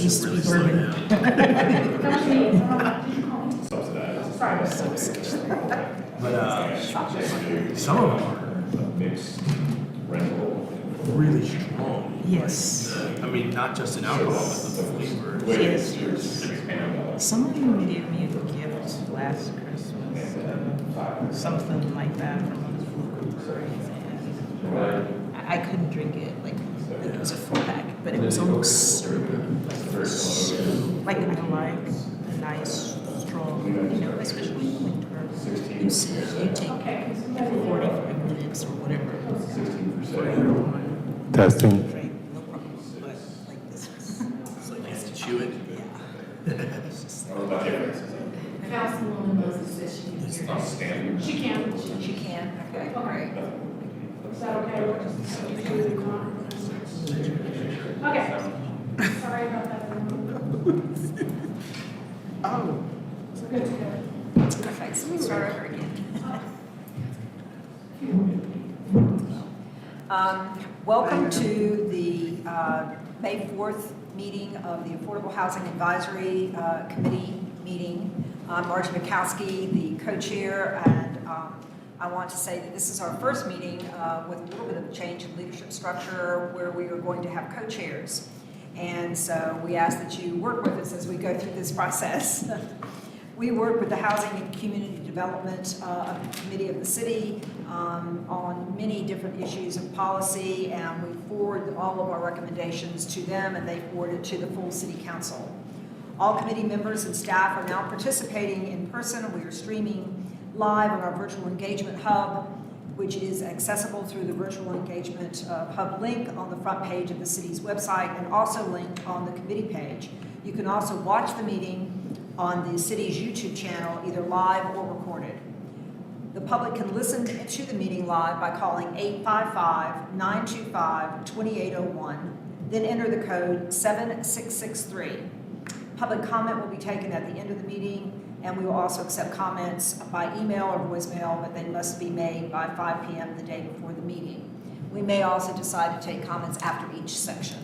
East really Suburban. Subsidized. But some of them are Mixed rental. really strong. Yes. I mean, not just in alcohol, but the flavor. Yes. Someone gave me a gift last Christmas, something like that from one of the local breweries. And I couldn't drink it, like it was a full pack, but it was almost syrupy. Like it was so, like I like a nice, strong, especially in winter. You take 45 minutes or whatever for your one. Testing. Drink, no problem. But like this was so Nice to chew it. it's just Councilwoman Moses says she can It's hear not you. standard. She can. she can. Okay, all right. Is that okay? Okay. Sorry about that. Oh, We're good to go. perfect. So we start over again. Welcome to the May 4th meeting of the Affordable Housing Advisory Committee meeting. I'm Margie Mikowski, the co-chair, and I want to say that this is our first meeting with a little bit of a change in leadership structure where we are going to have co-chairs. And so we ask that you work with us as we go through this process. We work with the Housing and Community Development Committee of the city on many different issues of policy, and we forward all of our recommendations to them, and they forward it to the full city council. All committee members and staff are now participating in person. We are streaming live on our virtual engagement hub, which is accessible through the virtual engagement hub link on the front page of the city's website and also linked on the committee page. You can also watch the meeting on the city's YouTube channel, either live or recorded. The public can listen to the meeting live by calling 855-925-2801, then enter the code 7663. Public comment will be taken at the end of the meeting, and we will also accept comments by email or voicemail, but they must be made by 5 p.m. the day before the meeting. We may also decide to take comments after each section.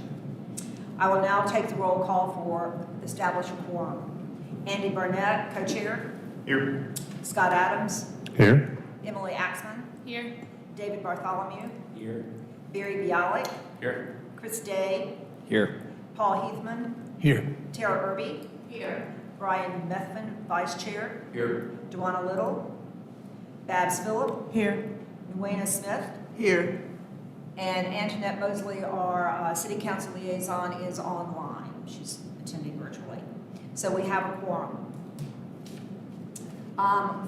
I will now take the roll call for establish a quorum. Andy Burnett, co-chair. Here. Scott Adams. Here. Emily Axman. Here. David Bartholomew. Here. Barry Bialik. Here. Chris Day. Here. Paul Heathman. Here. Tara Irby. Here. Brian Methvin, vice chair. Here. Duana Little. Babs Phillip. Here. Nuena Smith. Here. And Antoinette Mosley, our city council liaison, is online. She's attending virtually. So we have a quorum.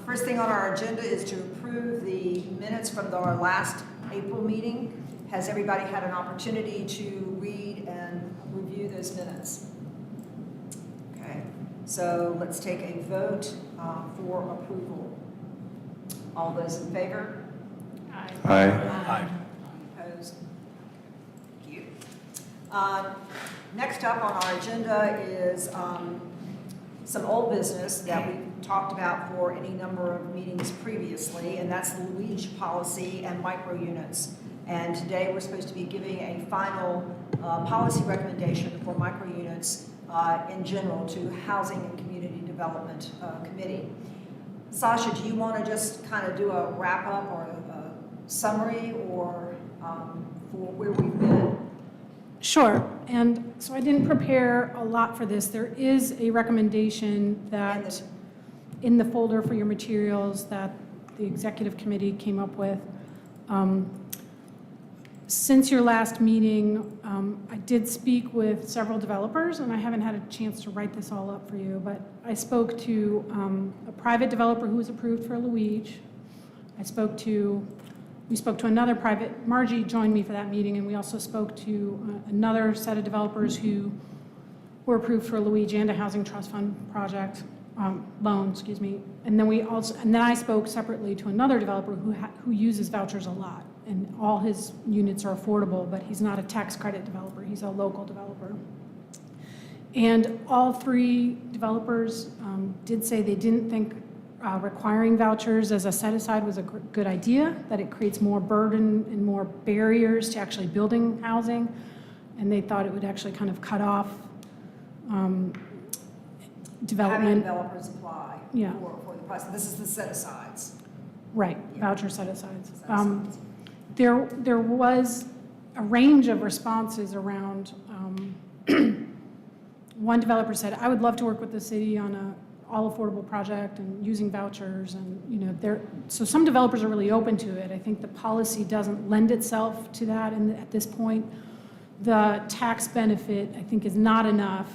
First thing on our agenda is to approve the minutes from our last April meeting. Has everybody had an opportunity to read and review those minutes? Okay, so let's take a vote for approval. All those in favor? Aye. Aye. Opposed? Thank you. Next up on our agenda is some old business that we talked about for any number of meetings previously, and that's the Luigi policy and micro units. And today we're supposed to be giving a final policy recommendation for micro units in general to Housing and Community Development Committee. Sasha, do you want to just kind of do a wrap up or a summary or for where we've been? Sure, and so I didn't prepare a lot for this. There is a recommendation that in the folder for your materials that the executive committee came up with. Since your last meeting, I did speak with several developers, and I haven't had a chance to write this all up for you, but I spoke to a private developer who was approved for Luigi. We spoke to another private, Margie joined me for that meeting, and we also spoke to another set of developers who were approved for Luigi and a housing trust fund project, loan, excuse me. And then I spoke separately to another developer who uses vouchers a lot, and all his units are affordable, but he's not a tax credit developer, he's a local developer. And all three developers did say they didn't think requiring vouchers as a set-aside was a good idea, that it creates more burden and more barriers to actually building housing, and they thought it would actually kind of cut off Having development, developers apply Yeah. for the process. This is the set-asides. right, Yeah. voucher set-asides. Set-asides. There was a range of responses around, one developer said, I would love to work with the city on a all-affordable project and using vouchers, and, so some developers are really open to it. I think the policy doesn't lend itself to that at this point. The tax benefit, I think, is not enough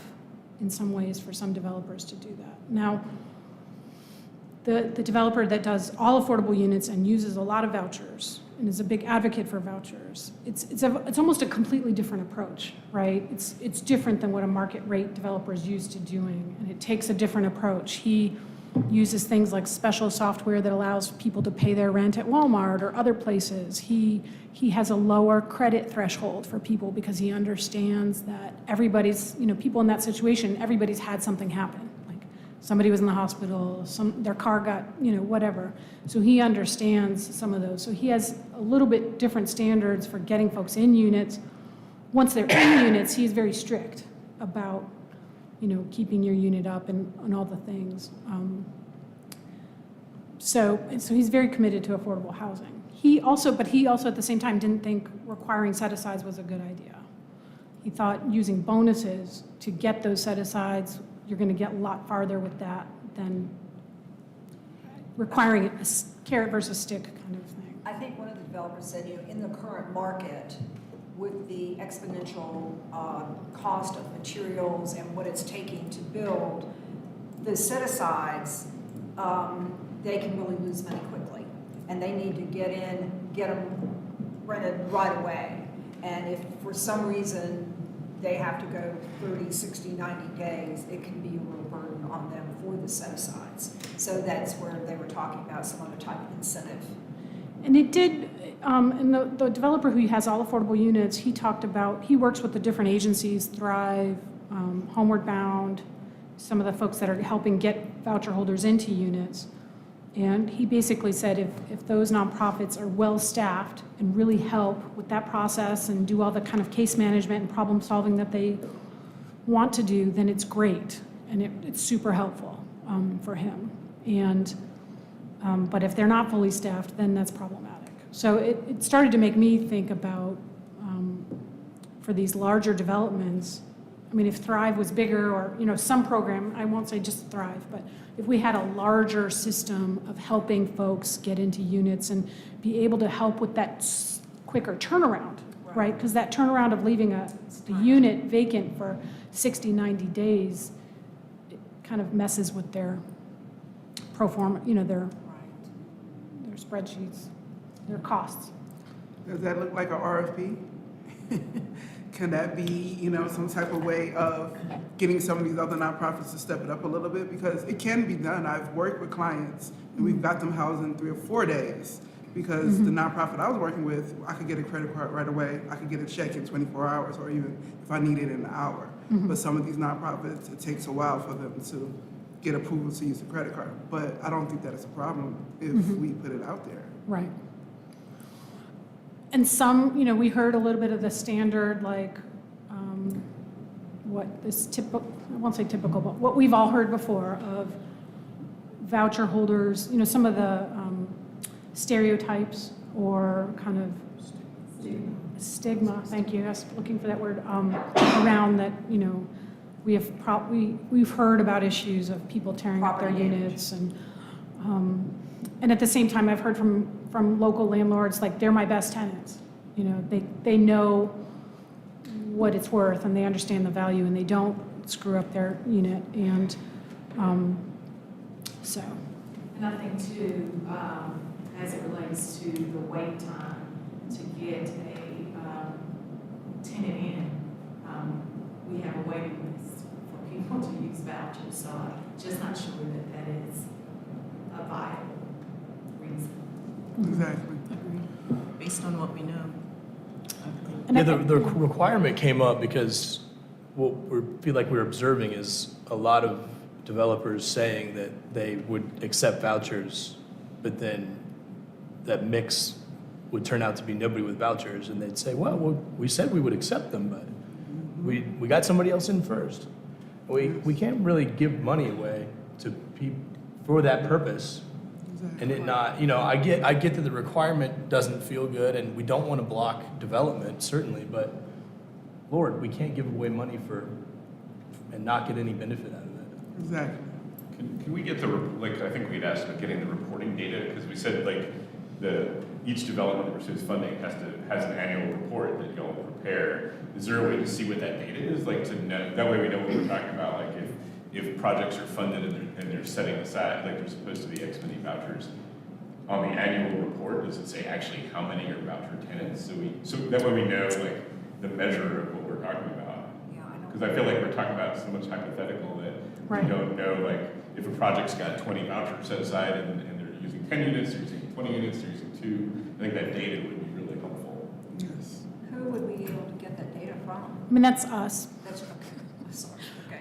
in some ways for some developers to do that. Now, the developer that does all affordable units and uses a lot of vouchers and is a big advocate for vouchers, it's almost a completely different approach, right? It's different than what a market rate developer is used to doing, and it takes a different approach. He uses things like special software that allows people to pay their rent at Walmart or other places. He has a lower credit threshold for people because he understands that everybody's, people in that situation, everybody's had something happen. Like somebody was in the hospital, their car got, whatever. So he understands some of those. So he has a little bit different standards for getting folks in units. Once they're in units, he's very strict about keeping your unit up and all the things. So he's very committed to affordable housing. He also at the same time didn't think requiring set-asides was a good idea. He thought using bonuses to get those set-asides, you're going to get a lot farther with that than requiring a carrot versus stick kind of thing. I think one of the developers said, in the current market, with the exponential cost of materials and what it's taking to build, the set-asides, they can really lose money quickly. And they need to get them rented right away. And if for some reason they have to go 30, 60, 90 days, it can be a real burden on them for the set-asides. So that's where they were talking about some other type of incentive. And it did, and the developer who has all affordable units, he works with the different agencies, Thrive, Homeward Bound, some of the folks that are helping get voucher holders into units. And he basically said if those nonprofits are well-staffed and really help with that process and do all the kind of case management and problem solving that they want to do, then it's great. And it's super helpful for him. And but if they're not fully staffed, then that's problematic. So it started to make me think about, for these larger developments, I mean, if Thrive was bigger or, some program, I won't say just Thrive, but if we had a larger system of helping folks get into units and be able to help with that quicker turnaround, right? Because that turnaround of leaving the unit vacant for 60, 90 days, it kind of messes with their pro forma, their spreadsheets, their costs. Does that look like a RFP? Can that be, some type of way of getting some of these other nonprofits to step it up a little bit? Because it can be done. I've worked with clients and we've got them housed in 3 or 4 days because the nonprofit I was working with, I could get a credit card right away. I could get a check in 24 hours or even if I needed in an hour. But some of these nonprofits, it takes a while for them to get approval to use the credit card. But I don't think that it's a problem if we put it out there. Right. And some, we heard a little bit of the standard, like, what this typical, I won't say typical, but what we've all heard before of voucher holders, some of the stereotypes or kind of stigma, thank you, I was looking for that word, around that, we've heard about issues of people tearing up their Property units and at the same time, I've heard from local landlords, like, they're my best tenants. They know what it's worth and they understand the value and they don't screw up their unit. And so. And I think too, as it relates to the wait time to get a tenant in, we have a waiting list for people to use vouchers. So I'm just not sure that that is a viable reason. Exactly. Based on what we know. Yeah, the requirement came up because what we feel like we're observing is a lot of developers saying that they would accept vouchers, but then that mix would turn out to be nobody with vouchers, and they'd say, well we said we would accept them, but we got somebody else in first. we can't really give money away to people for that purpose. And it not, I get that the requirement doesn't feel good and we don't want to block development, certainly, but Lord, we can't give away money and not get any benefit out of it. Exactly. Can we get I think we'd asked about getting the reporting data, because we said each development that receives funding has an annual report that y'all prepare. Is there a way to see what that data is, to know, that way we know what we're talking about, if projects are funded and they're setting aside, there's supposed to be X many vouchers, on the annual report, does it say actually how many are voucher tenants? So that way we know the measure of what we're talking about. Yeah, I don't. Because I feel like we're talking about so much hypothetical that Right. we don't know, if a project's got 20 vouchers set aside and they're using 10 units, they're using 20 units, they're using 2, I think that data would be really helpful. Yes. Who would we be able to get that data from? I mean, that's us. That's, okay, I'm sorry, okay.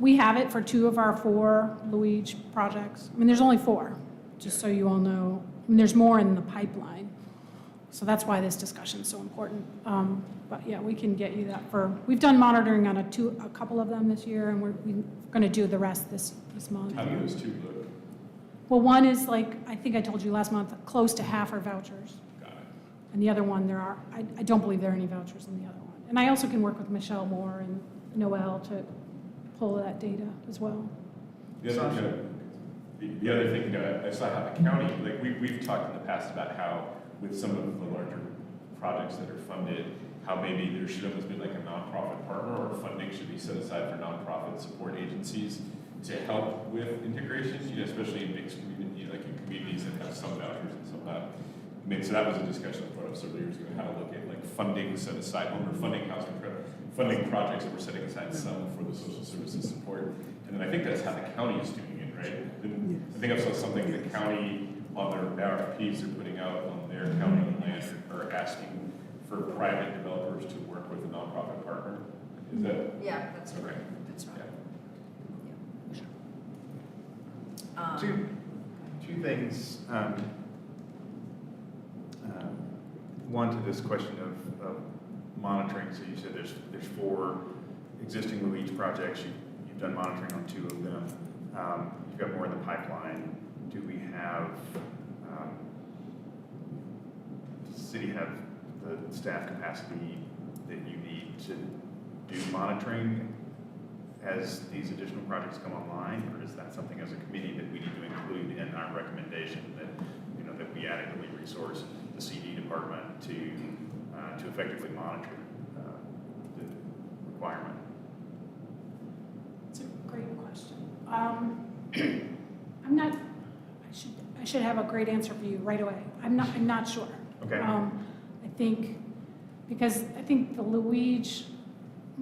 We have it for 2 of our 4 Luigi projects. I mean, there's only 4, just so you all know. I mean, there's more in the pipeline. So that's why this discussion is so important. But yeah, we can get you that we've done monitoring on a couple of them this year, and we're going to do the rest this month. How do those 2 look? Well, one is I think I told you last month, close to half are vouchers. Got it. And the other one, I don't believe there are any vouchers in the other one. And I also can work with Michelle Moore and Noel to pull that data as well. The other thing, I saw how the county, we've talked in the past about how with some of the larger projects that are funded, how maybe there should almost be a nonprofit partner, or funding should be set aside for nonprofit support agencies to help with integration, especially in mixed community, in communities that have some vouchers and some not. So that was a discussion I brought up several years ago, how to look at funding set aside, when we're funding funding projects that we're setting aside some for the social services support. And then I think that's how the county is doing it, right? I think I saw something, the county on their RFPs they're putting out on their county land are asking for private developers to work with a nonprofit partner. Is that? Yeah, that's Okay. right. That's right. Yeah. Two things. One, to this question of monitoring. So you said there's 4 existing Luigi projects. You've done monitoring on 2 of them. You've got more in the pipeline. Do we have? Does the city have the staff capacity that you need to do monitoring as these additional projects come online, or is that something as a committee that we need to include in our recommendation that that we adequately resource the CD department to effectively monitor the requirement? It's a great question. I should have a great answer for you right away. I'm not sure. Okay. I think the Luigi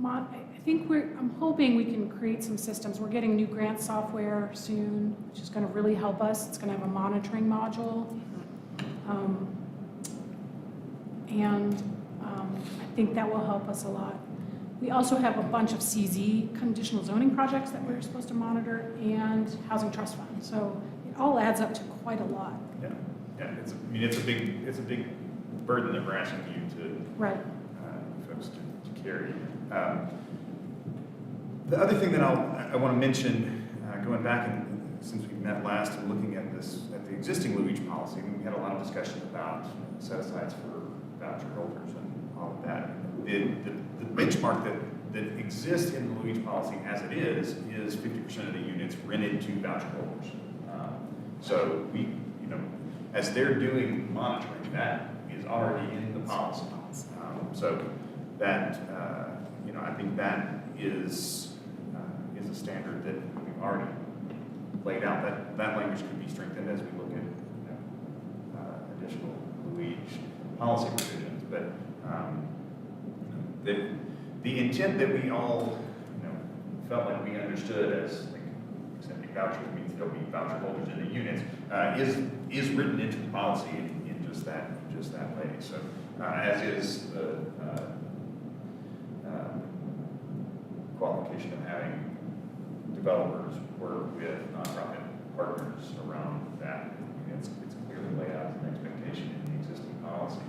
I'm hoping we can create some systems. We're getting new grant software soon, which is going to really help us. It's going to have a monitoring module. I think that will help us a lot. We also have a bunch of CZ, conditional zoning projects, that we're supposed to monitor, and housing trust fund. So it all adds up to quite a lot. Yeah. It's a big burden that we're asking you to Right. folks to carry. The other thing that I want to mention, going back and since we met last and looking at the existing Luigi policy, we had a lot of discussion about set-asides for voucher holders and all of that. The benchmark that exists in the Luigi policy as it is 50% of the units rented to voucher holders. So we, as they're doing monitoring, that is already in the policy. So that, I think that is a standard that we've already laid out. That language could be strengthened as we look at additional Luigi policy provisions. But the intent that we all felt like we understood as accepting vouchers means there'll be voucher holders in the units is written into the policy in just that way. So as is the qualification of having developers work with nonprofit partners around that. It's clearly laid out as an expectation in the existing policy.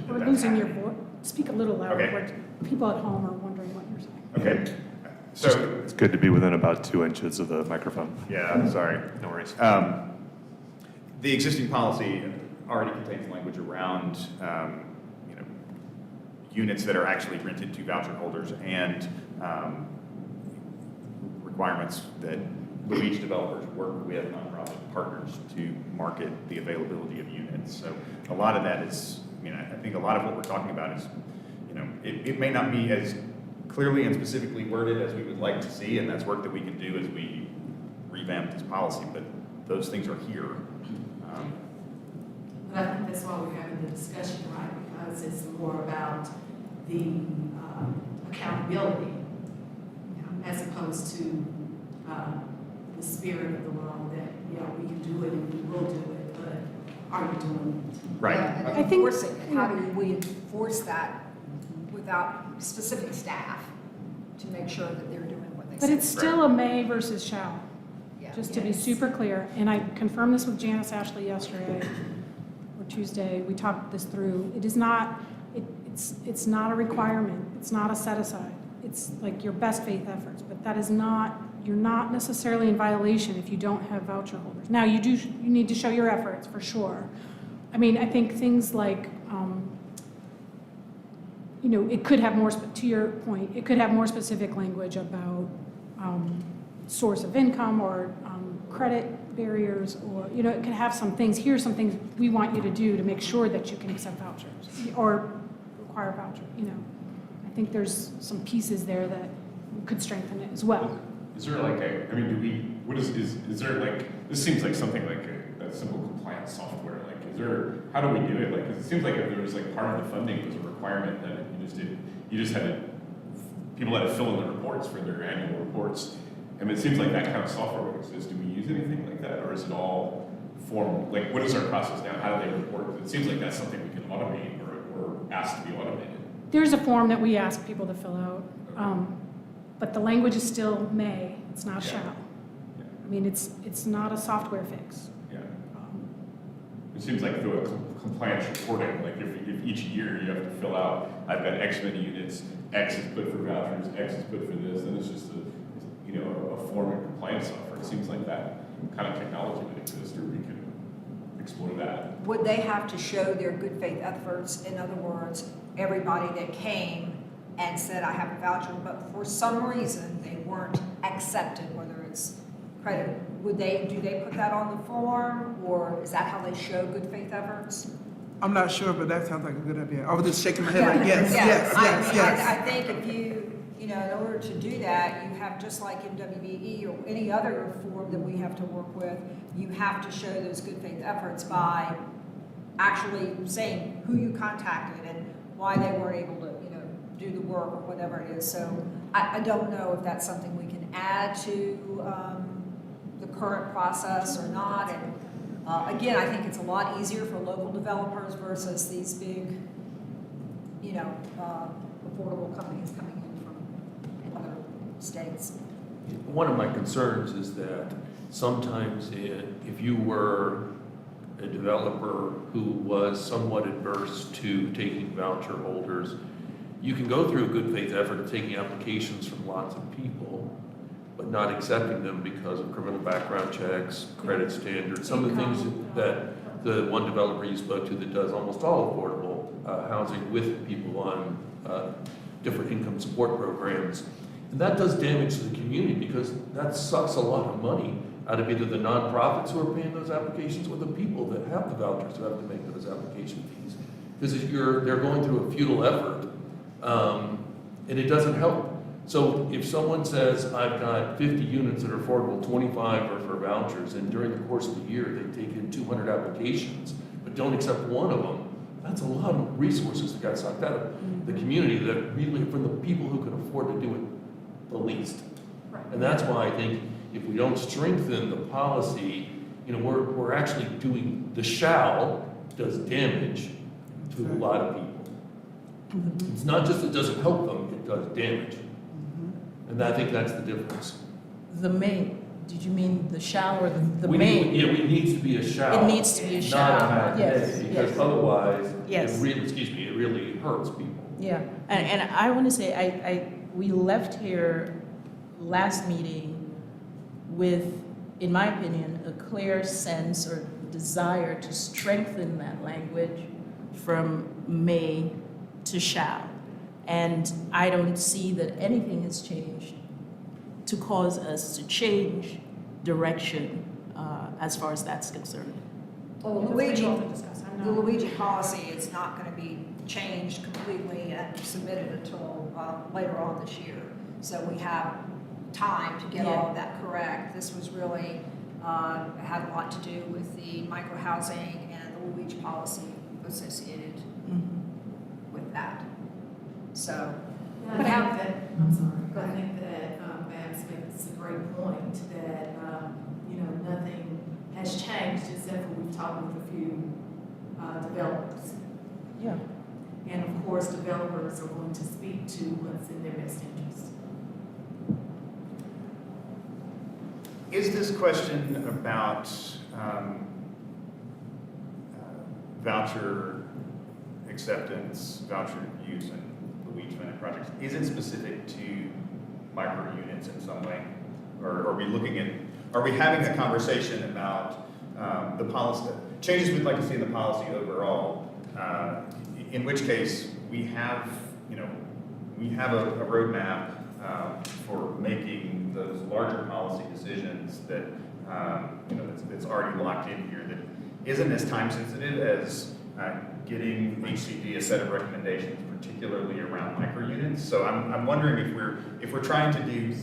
We're losing your voice. speak a little louder. Okay. Where people at home are wondering what you're saying. Okay. So, It's good to be within about 2 inches of the microphone. yeah, sorry. No worries. The existing policy already contains language around, units that are actually rented to voucher holders and requirements that Luigi developers work with nonprofit partners to market the availability of units. So a lot of that is, I think a lot of what we're talking about is, it may not be as clearly and specifically worded as we would like to see, and that's work that we can do as we revamp this policy, but those things are here. But I think that's why we're having the discussion, right? Because it's more about the accountability as opposed to the spirit of the law that, yeah, we can do it and we will do it, but are you doing it? Right. And I think- enforcing it, how do we enforce that without specific staff to make sure that they're doing what they say? But it's still a may versus shall, Yeah. just to be Yes. super clear. And I confirmed this with Janice Ashley yesterday or Tuesday. We talked this through. It is not, it's not a requirement. It's not a set aside. It's like your best faith efforts, but that is not, you're not necessarily in violation if you don't have voucher holders. Now, you need to show your efforts for sure. I mean, I think things like, it could have more, to your point, it could have more specific language about source of income or credit barriers, or, it could have some things, here's some things we want you to do to make sure that you can accept vouchers or require a voucher, I think there's some pieces there that could strengthen it as well. Is there like is there like, this seems like something like a simple compliance software, like, how do we do it? Like, 'cause it seems like if there was like part of the funding was a requirement that you just had to, people had to fill in the reports for their annual reports. And it seems like that kind of software would exist. Do we use anything like that? Or is it all form, like, what is our process now? How do they report? It seems like that's something we can automate or ask to be automated. There's a form that we ask people to fill out, but the language is still may, it's not Yeah. shall. Yeah. I mean, it's not a software fix. Yeah. It seems like through a compliance reporting, like if each year you have to fill out, I've got X many units, X is put for vouchers, X is put for this, and it's just a form of compliance software. It seems like that kind of technology would exist, or we could explore that. Would they have to show their good faith efforts? In other words, everybody that came and said, I have a voucher, but for some reason they weren't accepted, whether it's credit, do they put that on the form, or is that how they show good faith efforts? I'm not sure, but that sounds like a good idea. I was just shaking my head like, yes, Yeah. yes, yes, yes. I think if you, in order to do that, you have, just like in WBE or any other form that we have to work with, you have to show those good faith efforts by actually saying who you contacted and why they weren't able to, do the work or whatever it is. So I don't know if that's something we can add to the current process or not. And again, I think it's a lot easier for local developers versus these big, affordable companies coming in from other states. One of my concerns is that sometimes if you were a developer who was somewhat adverse to taking voucher holders, you can go through a good faith effort of taking applications from lots of people, but not accepting them because of criminal background checks, credit standards, some of the things that the one developer you spoke to that does almost all affordable housing with people on different income support programs. And that does damage to the community because that sucks a lot of money out of either the nonprofits who are paying those applications or the people that have the vouchers who have to make those application fees. Because they're going through a futile effort, and it doesn't help. So if someone says, I've got 50 units that are affordable, 25 are for vouchers, and during the course of the year they take in 200 applications, but don't accept one of them, that's a lot of resources that got sucked out of the community that really, from the people who can afford to do it the least. Right. And that's why I think if we don't strengthen the policy, we're actually doing, the shall does damage to a lot of people. It's not just it doesn't help them, it does damage. And I think that's the difference. The may, did you mean the shall or the We may? need- Yeah, it needs to be a shall. It needs to be a Not shall, a may, yes, because yes. otherwise, Yes. it really hurts people. Yeah, and I want to say, we left here last meeting with, in my opinion, a clear sense or desire to strengthen that language from may to shall. And I don't see that anything has changed to cause us to change direction as far as that's concerned. Well, That's Luigi, been well discussed. I'm the not- Luigi policy is not going to be changed completely and submitted until later on this year. So we have time to get all of that correct. This was really, had a lot to do with the micro-housing and the Luigi policy associated with that. So, I think that, I'm sorry, I think that Babs makes a great point that, you know, nothing has changed except for we've talked with a few developers. Yeah. And of course, developers are going to speak to what's in their best interest. Is this question about voucher acceptance, voucher use, and Luigi funded projects, is it specific to micro units in some way? Or are we having a conversation about the policy, changes we'd like to see in the policy overall? In which case, we have a roadmap for making those larger policy decisions that, that's already locked in here, that isn't as time sensitive as getting HCD a set of recommendations, particularly around micro units. So I'm wondering if we're trying to do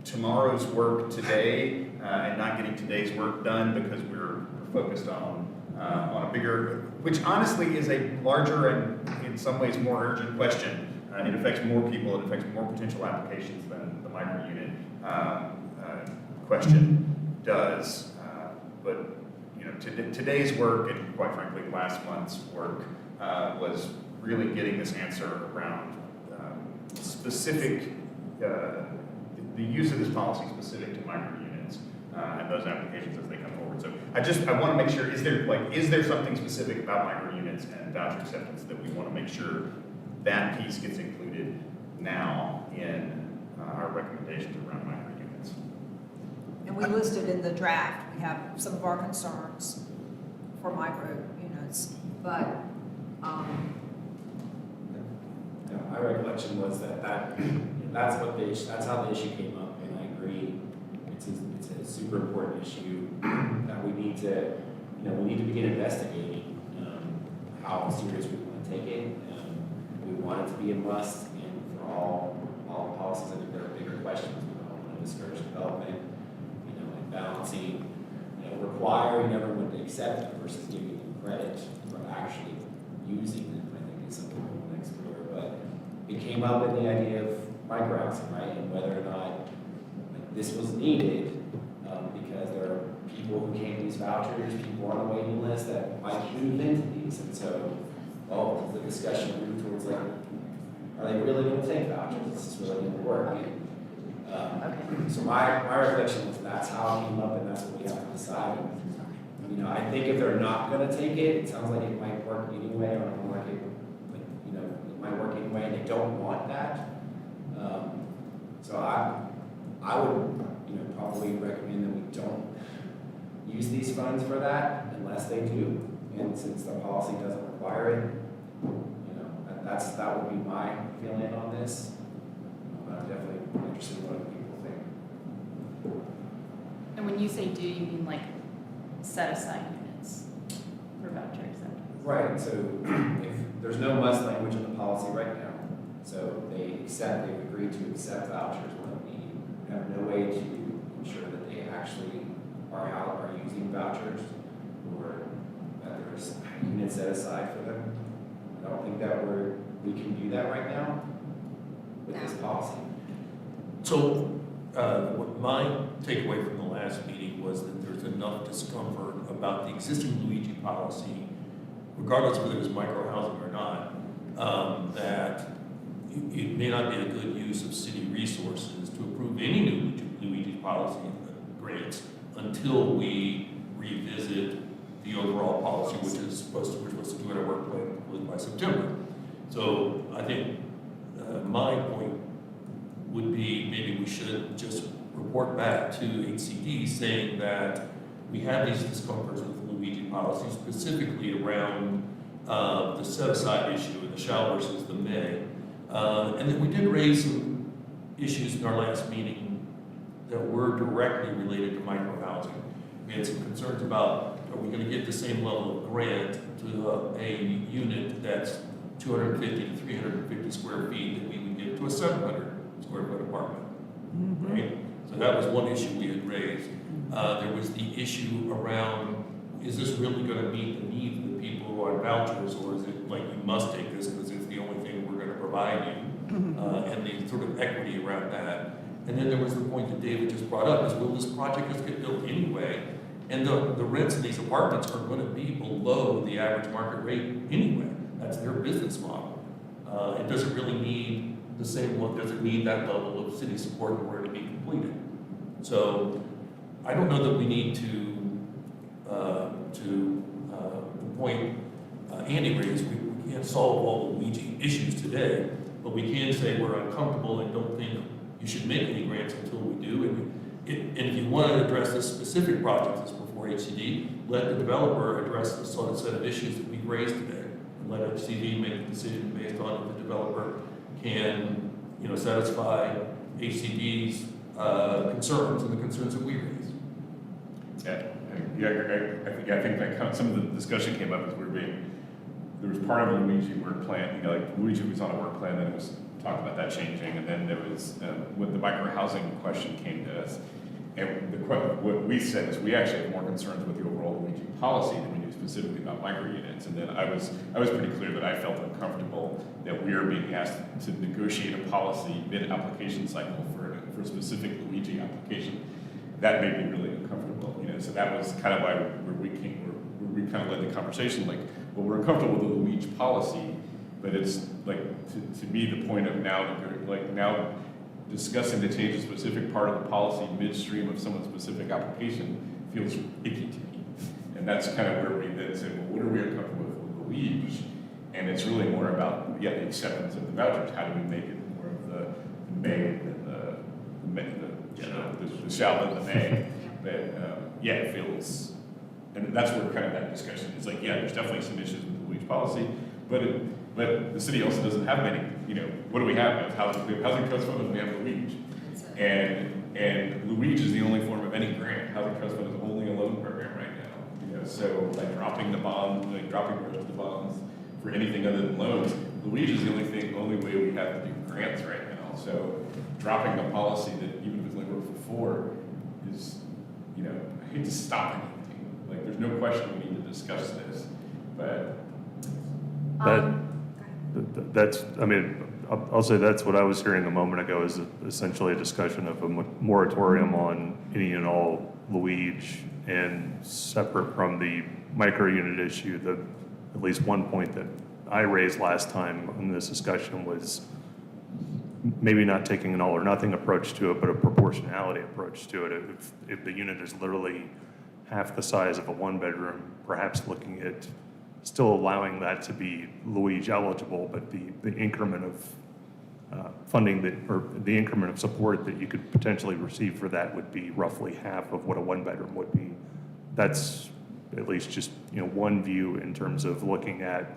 tomorrow's work today and not getting today's work done because we're focused on a bigger, which honestly is a larger and in some ways more urgent question. It affects more people, it affects more potential applications than the micro unit question does. But today's work and quite frankly last month's work was really getting this answer around specific, the use of this policy specific to micro units and those applications as they come forward. So I want to make sure, is there something specific about micro units and voucher acceptance that we want to make sure that piece gets included now in our recommendations around micro units? and we listed in the draft, we have some of our concerns for micro units, but, My recollection was that's how the issue came up, and I agree. It's a super important issue that we need to begin investigating how serious we want to take it. We want it to be a must, and for all policies, I think there are bigger questions. We don't want to discourage development, and balancing, requiring everyone to accept it versus giving them credit for actually using it. I think is something we want to explore, but it came up in the idea of micro-housing, right, and whether or not this was needed, because there are people who came to these vouchers, people on the waiting list that might move into these, and so, the discussion moved towards are they really going to take vouchers? Is this really going to work? And, so my recollection was that's how it came up, and that's what we have to decide. I think if they're not going to take it, it sounds like it might work anyway, or it might work anyway, and they don't want that. So I would, probably recommend that we don't use these funds for that unless they do. And since the policy doesn't require it, that would be my feeling on this. But I'm definitely interested in what other people think. And when you say do, you mean set aside units for voucher acceptance? Right, so if there's no must language in the policy right now, so they've agreed to accept vouchers when we have no way to ensure that they actually are using vouchers or that there's units set aside for them. I don't think that we can do that right now with this policy. So, what my takeaway from the last meeting was that there's enough discomfort about the existing Luigi policy, regardless of whether it's micro-housing or not, that it may not be a good use of city resources to approve any new Luigi policy grants until we revisit the overall policy, which we're supposed to do our work by September. So I think my point would be maybe we should just report back to HCD saying that we have these discomforts with the Luigi policy, specifically around the set-aside issue and the shall versus the may. And then we did raise some issues in our last meeting that were directly related to microhousing. We had some concerns about, are we gonna get the same level of grant to a unit that's 250 to 350 square feet that we would give to a 700 square foot apartment, right? So that was one issue we had raised. There was the issue around, is this really gonna meet the needs of the people who are on vouchers, or is it like you must take this because it's the only thing we're gonna provide you? And the sort of equity around that. And then there was the point that David just brought up, is will this project just get built anyway? And the rents in these apartments are gonna be below the average market rate anyway. That's their business model. It doesn't really need the same one, doesn't need that level of city support in order to be completed. So I don't know that we need to the point Andy raised, we can't solve all the Luigi issues today, but we can say we're uncomfortable and don't think you should make any grants until we do. And if you want to address this specific project that's before HCD, let the developer address the sort of set of issues that we've raised today. And let HCD make a decision based on if the developer can, satisfy HCD's concerns and the concerns that we raised. I think that some of the discussion came up as there was part of the Luigi work plan, like Luigi was on a work plan that was talked about that changing, and then there was, when the micro-housing question came to us, and what we said is we actually have more concerns with the overall Luigi policy than we do specifically about micro-units, and then I was pretty clear that I felt uncomfortable that we are being asked to negotiate a policy mid-application cycle for a specific Luigi application. That made me really uncomfortable, so that was kind of where we kind of led the conversation, like, well, we're uncomfortable with the Luigi policy, but it's like, to me, the point of now discussing to change a specific part of the policy midstream of someone's specific application feels icky to me. And that's kind of where we then said, well, what are we uncomfortable with Luigi? And it's really more about, the acceptance of the vouchers. How do we make it more of the may than the shall than the may? That, it feels, and that's where kind of that discussion is like, there's definitely some issues with the Luigi policy, but the city also doesn't have many, what do we have? We have housing trust fund and we have Luigi. And Luigi is the only form of any grant. Housing trust fund is only a loan program right now. So like dropping the bond, like dropping the rest of the bonds for anything other than loans, Luigi is the only way we have to do grants right now. So dropping a policy that even if it's only worked for 4 is, I hate to stop anything. Like there's no question we need to discuss this, but that's, I'll say that's what I was hearing a moment ago is essentially a discussion of a moratorium on any and all Luigi, and separate from the micro unit issue, at least one point that I raised last time in this discussion was maybe not taking an all or nothing approach to it, but a proportionality approach to it. If the unit is literally half the size of a 1-bedroom, perhaps looking at still allowing that to be Luigi eligible, but the increment of funding or the increment of support that you could potentially receive for that would be roughly half of what a 1-bedroom would be. That's at least just one view in terms of looking at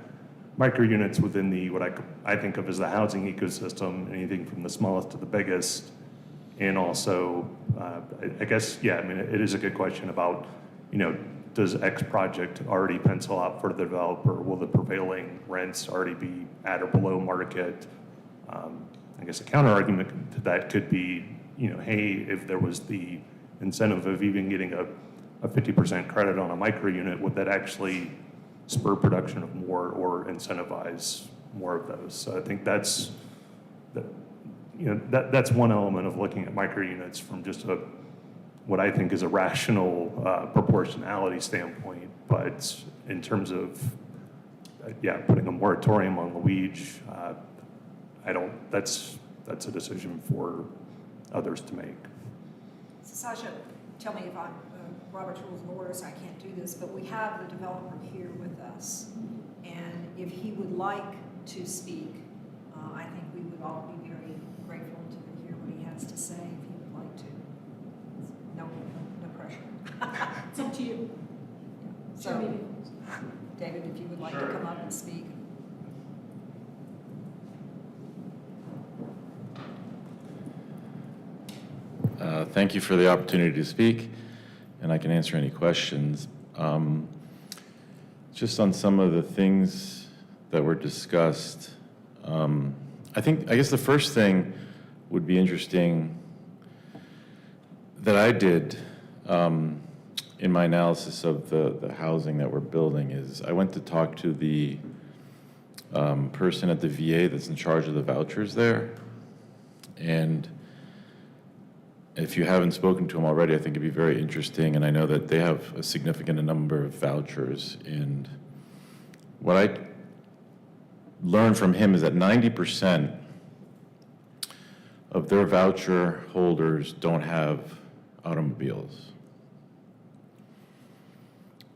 micro units within the what I think of as the housing ecosystem, anything from the smallest to the biggest, and also I guess it is a good question about does X project already pencil out for the developer? Will the prevailing rents already be at or below market? I guess a counter argument to that could be, hey, if there was the incentive of even getting a 50% credit on a micro unit, would that actually spur production of more or incentivize more of those? So I think that's one element of looking at micro units from just what I think is a rational proportionality standpoint. But in terms of putting a moratorium on Luigi, that's a decision for others to make. So Sasha, tell me if I'm Robert's Rules of Order, so I can't do this, but we have the developer here with us. And if he would like to speak. I think we would all be very grateful to hear what he has to say if he would like to. No pressure. It's up to you. So, David, if you would like to come up and speak. Thank you for the opportunity to speak, and I can answer any questions. Just on some of the things that were discussed, I guess the first thing would be interesting that I did in my analysis of the housing that we're building is I went to talk to the person at the VA that's in charge of the vouchers there, and if you haven't spoken to him already, I think it'd be very interesting, and I know that they have a significant number of vouchers, and what I learned from him is that 90% of their voucher holders don't have automobiles.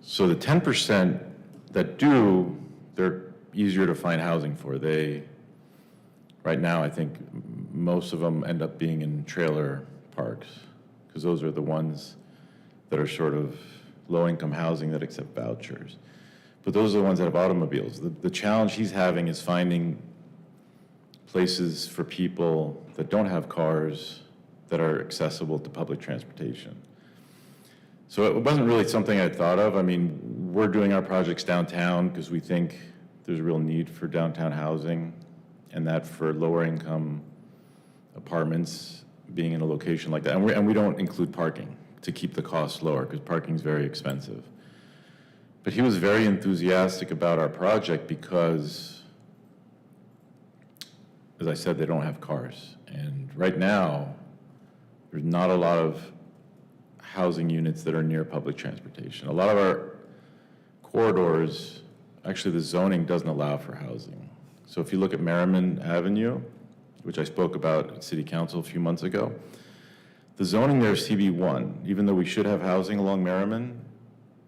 So the 10% that do, they're easier to find housing for. Right now, I think most of them end up being in trailer parks, because those are the ones that are sort of low-income housing that accept vouchers. But those are the ones that have automobiles. The challenge he's having is finding places for people that don't have cars that are accessible to public transportation. So it wasn't really something I thought of. I mean, we're doing our projects downtown because we think there's a real need for downtown housing, and that for lower-income apartments being in a location like that. And we don't include parking to keep the costs lower because parking is very expensive. But he was very enthusiastic about our project because, as I said, they don't have cars. And right now, there's not a lot of housing units that are near public transportation. A lot of our corridors, actually the zoning doesn't allow for housing. So if you look at Merriman Avenue, which I spoke about at City Council a few months ago, the zoning there is CB1. Even though we should have housing along Merriman,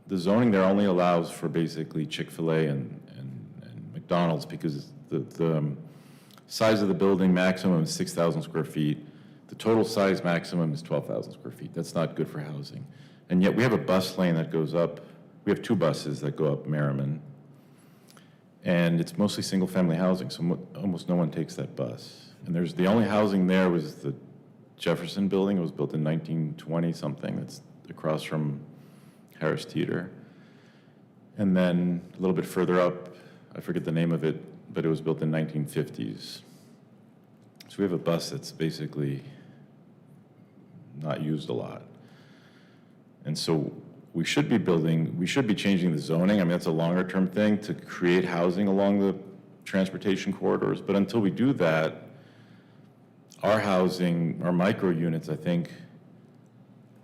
the zoning there only allows for basically Chick-fil-A and McDonald's because the size of the building maximum is 6,000 square feet. The total size maximum is 12,000 square feet. That's not good for housing. And yet we have a bus lane that goes up. We have 2 buses that go up Merriman. And it's mostly single-family housing, so almost no one takes that bus. And the only housing there was the Jefferson building. It was built in 1920 something. That's across from Harris Teeter. And then a little bit further up, I forget the name of it, but it was built in 1950s. So we have a bus that's basically not used a lot. And so we should be changing the zoning. I mean, that's a longer term thing to create housing along the transportation corridors. But until we do that, our housing, our micro units, I think,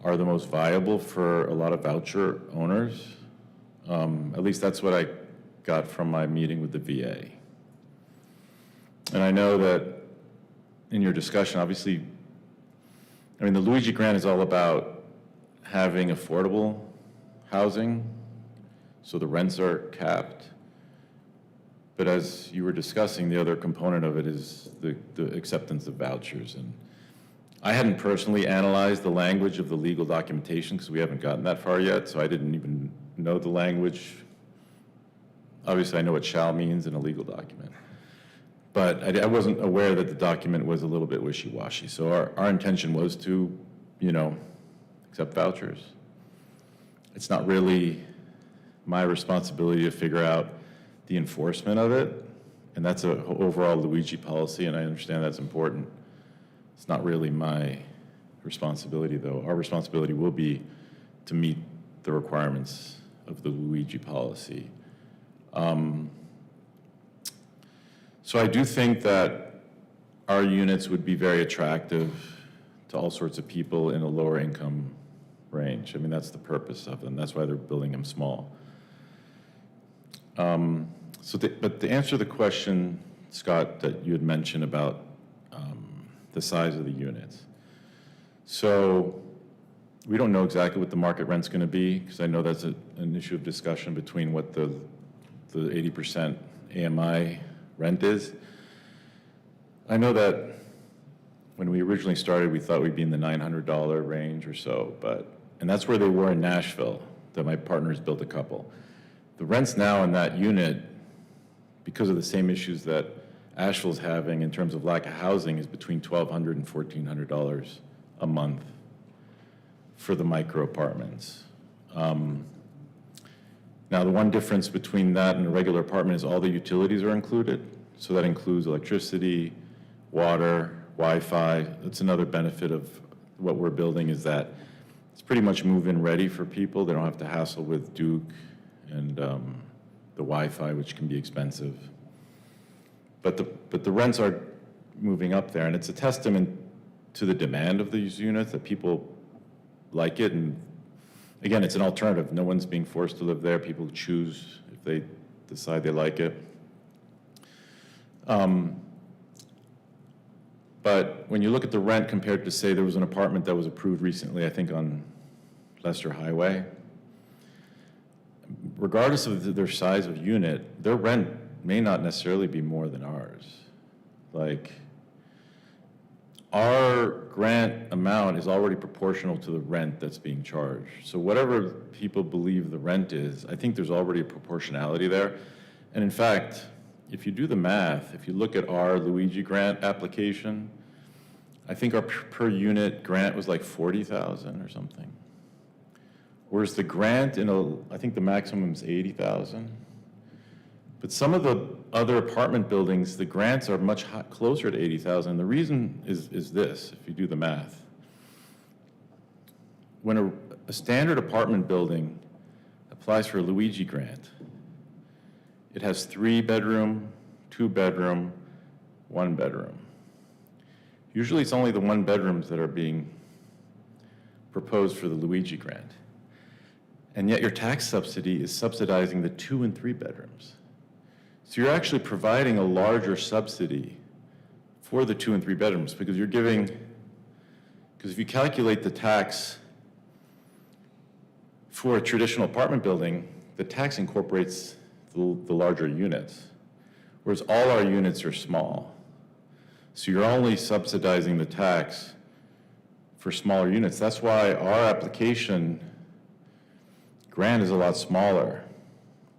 are the most viable for a lot of voucher owners. At least that's what I got from my meeting with the VA. And I know that in your discussion, obviously, I mean, the Luigi Grant is all about having affordable housing, so the rents are capped. But as you were discussing, the other component of it is the acceptance of vouchers. And I hadn't personally analyzed the language of the legal documentation because we haven't gotten that far yet, so I didn't even know the language. Obviously, I know what shall means in a legal document. But I wasn't aware that the document was a little bit wishy-washy. So our intention was to, accept vouchers. It's not really my responsibility to figure out the enforcement of it, and that's an overall Luigi policy, and I understand that's important. It's not really my responsibility, though. Our responsibility will be to meet the requirements of the Luigi policy. So I do think that our units would be very attractive to all sorts of people in a lower income range. I mean, that's the purpose of them. That's why they're building them small. But to answer the question, Scott, that you had mentioned about the size of the units. So we don't know exactly what the market rent's going to be, because I know that's an issue of discussion between what the 80% AMI rent is. I know that when we originally started, we thought we'd be in the $900 range or so, and that's where they were in Nashville, that my partners built a couple. The rents now in that unit, because of the same issues that Asheville's having in terms of lack of housing, is between $1,200 and $1,400 a month for the micro apartments. Now, the one difference between that and a regular apartment is all the utilities are included. So that includes electricity, water, Wi-Fi. That's another benefit of what we're building, is that it's pretty much move-in ready for people. They don't have to hassle with Duke and the Wi-Fi, which can be expensive. But the rents are moving up there, and it's a testament to the demand of these units that people like it. And again, it's an alternative. No one's being forced to live there. People choose if they decide they like it. But when you look at the rent compared to, say, there was an apartment that was approved recently, I think on Leicester Highway, regardless of their size of unit, their rent may not necessarily be more than ours. Like, our grant amount is already proportional to the rent that's being charged. So whatever people believe the rent is, I think there's already a proportionality there. And in fact, if you do the math, if you look at our Luigi grant application, I think our per unit grant was like 40,000 or something. Whereas the grant I think the maximum is 80,000. But some of the other apartment buildings, the grants are much closer to 80,000. The reason is this, if you do the math. When a standard apartment building applies for a Luigi grant, it has 3-bedroom, 2-bedroom, 1-bedroom. Usually it's only the 1-bedrooms that are being proposed for the Luigi grant. And yet your tax subsidy is subsidizing the 2 and 3 bedrooms. So you're actually providing a larger subsidy for the 2 and 3 bedrooms, because if you calculate the tax for a traditional apartment building, the tax incorporates the larger units, whereas all our units are small. So you're only subsidizing the tax for smaller units. That's why our application grant is a lot smaller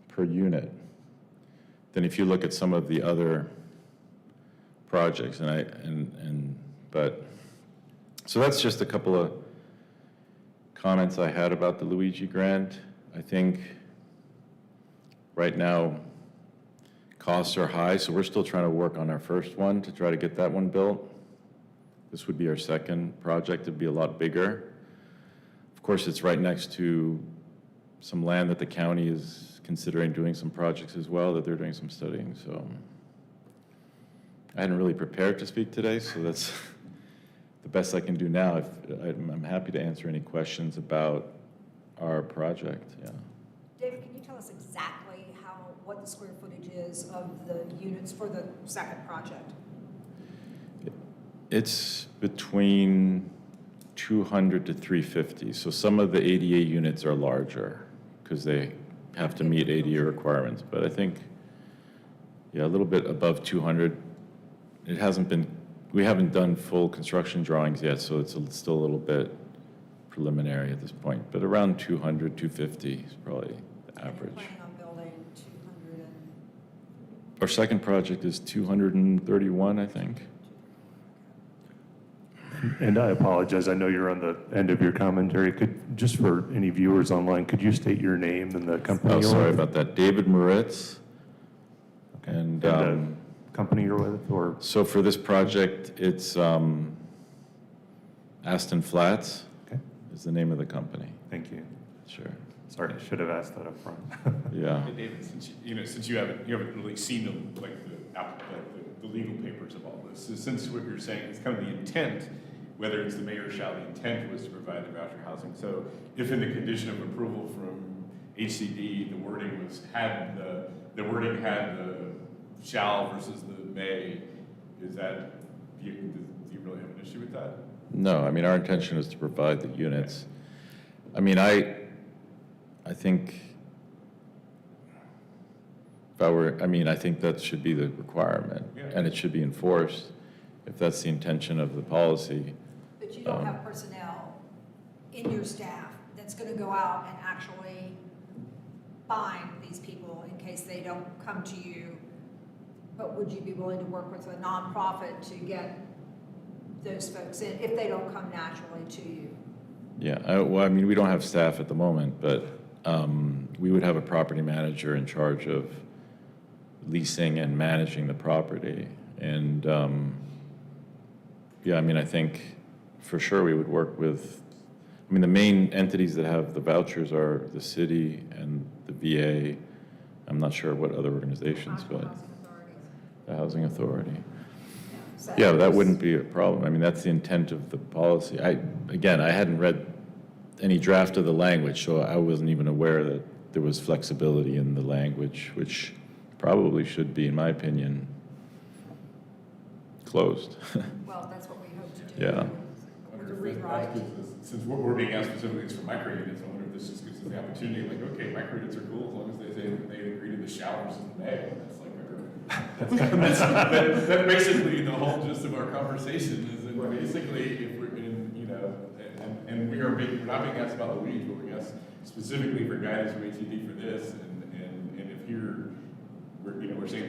per unit than if you look at some of the other projects. So that's just a couple of comments I had about the Luigi grant. I think right now costs are high, so we're still trying to work on our first one to try to get that one built. This would be our second project. It'd be a lot bigger. Of course, it's right next to some land that the county is considering doing some projects as well, that they're doing some studying. So I hadn't really prepared to speak today, so that's the best I can do now. I'm happy to answer any questions about our project. Yeah. David, can you tell us exactly what the square footage is of the units for the second project? It's between 200 to 350. So some of the ADA units are larger because they have to meet ADA requirements. But I think, yeah, a little bit above 200. We haven't done full construction drawings yet, so it's still a little bit preliminary at this point. But around 200, 250 is probably the average. Our second project is 231, I think. And I apologize, I know you're on the end of your commentary. Just for any viewers online, could you state your name and the company? Oh, sorry about that. David Moritz. Okay. And the company you're with, or? So for this project, it's Aston Flats. Okay. Is the name of the company. Thank you. Sure. Sorry, I should have asked that up front. Yeah. Hey, David, since you haven't really seen the legal papers of all this, so since what you're saying is kind of the intent, whether it's the mayor shall, the intent was to provide the voucher housing. So if in the condition of approval from HCD, the wording had the shall versus the may, do you really have an issue with that? No, I mean, our intention is to provide the units. I mean, I think I mean, I think that should be the requirement, and it should be enforced if that's the intention of the policy. But you don't have personnel in your staff that's gonna go out and actually find these people in case they don't come to you. But would you be willing to work with a nonprofit to get those folks in if they don't come naturally to you? Yeah, well, I mean, we don't have staff at the moment, but we would have a property manager in charge of leasing and managing the property. And yeah, I mean, I think for sure we would work with, I mean, the main entities that have the vouchers are the city and the VA. I'm not sure what other organizations, but the Housing Authority. Yeah, that wouldn't be a problem. I mean, that's the intent of the policy. Again, I hadn't read any draft of the language, so I wasn't even aware that there was flexibility in the language, which probably should be, in my opinion, closed. Well, that's what we hope to do. Yeah. With the rewrite. Since what we're being asked specifically is for micro units, I wonder if this just gives us the opportunity, like, okay, micro units are cool as long as they say that they agree to the shall versus the may. That's basically the whole gist of our conversation is that basically if we're in, you know, and we're not being asked about the weeds, but we're asked specifically for guidance from HED for this, and if we're saying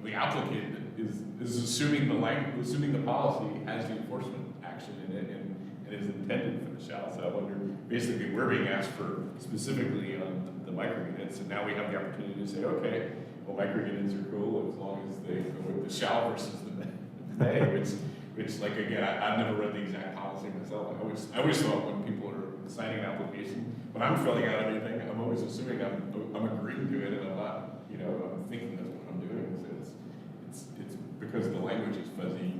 the applicant is assuming the policy has the enforcement action in it and is intended for the shall. So I wonder, basically we're being asked for specifically on the micro units, and now we have the opportunity to say, okay, well, micro units are cool as long as they go with the shall versus the may, which like, again, I've never read the exact policy myself. I always thought when people are signing an application, when I'm filling out anything, I'm always assuming I'm agreeing to it, and I'm not, you know, I'm thinking that's what I'm doing. So it's because the language is fuzzy,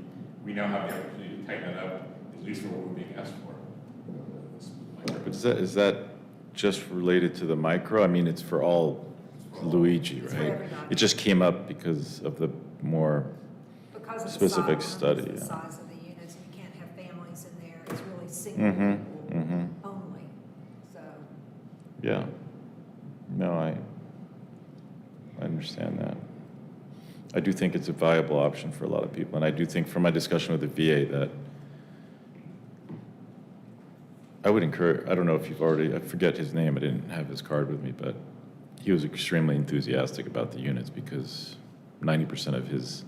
we now have the opportunity to tighten it up, at least for what we're being asked for. But is that just related to the micro? I mean, it's for all Luigi, right? It just came up because of the more specific study. Because of the size of the units, you can't have families in there. It's really single people only. So. Yeah. No, I understand that. I do think it's a viable option for a lot of people, and I do think from my discussion with the VA that I would encourage, I don't know if you've already, I forget his name, I didn't have his card with me, but he was extremely enthusiastic about the units because 90% of his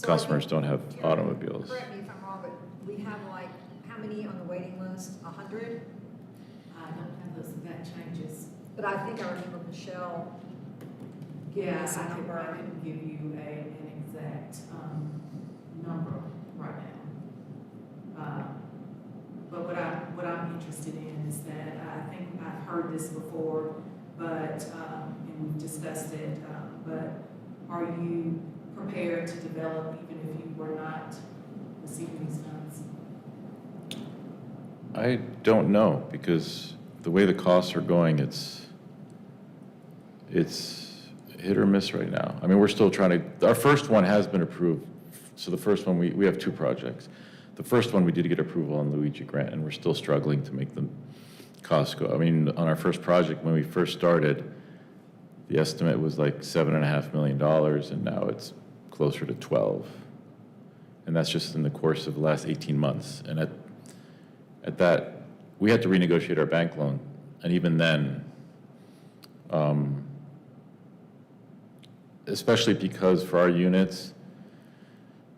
customers don't have automobiles. Correct me if I'm wrong, but we have like, how many on the waiting list? 100? I don't have those, that changes. But I think I remember Michelle giving Yeah, us a I number. can give you an exact number right now. But what I'm interested in is that I think I've heard this before, but and we've discussed it. But are you prepared to develop even if you were not receiving these funds? I don't know, because the way the costs are going, it's hit or miss right now. I mean, we're still trying to, our first one has been approved. So the first one, we have 2 projects. The first one, we did get approval on Luigi Grant, and we're still struggling to make the costs go. I mean, on our first project, when we first started, the estimate was like $7.5 million, and now it's closer to 12. And that's just in the course of the last 18 months. And at that, we had to renegotiate our bank loan. And even then, especially because for our units,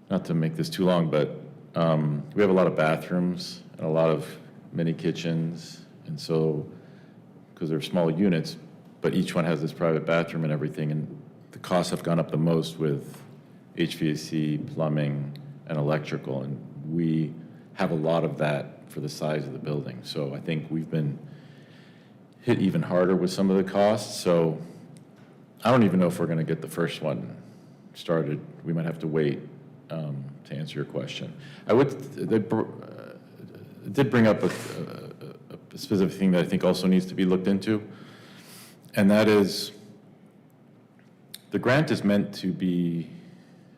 not to make this too long, but we have a lot of bathrooms and a lot of mini kitchens. And so, because they're small units, but each one has this private bathroom and everything, and the costs have gone up the most with HVAC, plumbing, and electrical, and we have a lot of that for the size of the building. So I think we've been hit even harder with some of the costs. So I don't even know if we're going to get the first one started. We might have to wait to answer your question. It did bring up a specific thing that I think also needs to be looked into, and that is the grant is meant to be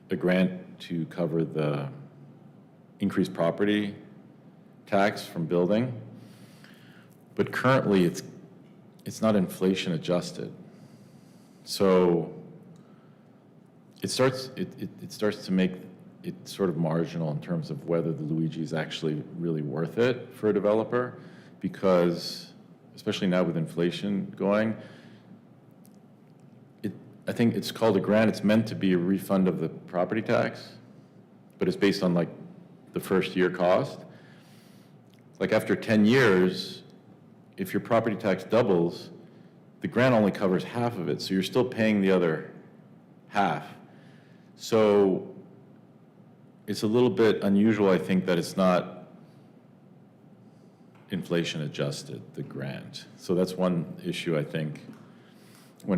a grant to cover the increased property tax from building, but currently it's not inflation adjusted. So it starts to make it sort of marginal in terms of whether the Luigi is actually really worth it for a developer, because especially now with inflation going, I think it's called a grant. It's meant to be a refund of the property tax, but it's based on like the first year cost. Like after 10 years, if your property tax doubles, the grant only covers half of it, so you're still paying the other half. So it's a little bit unusual, I think, that it's not inflation adjusted, the grant. So that's one issue, I think,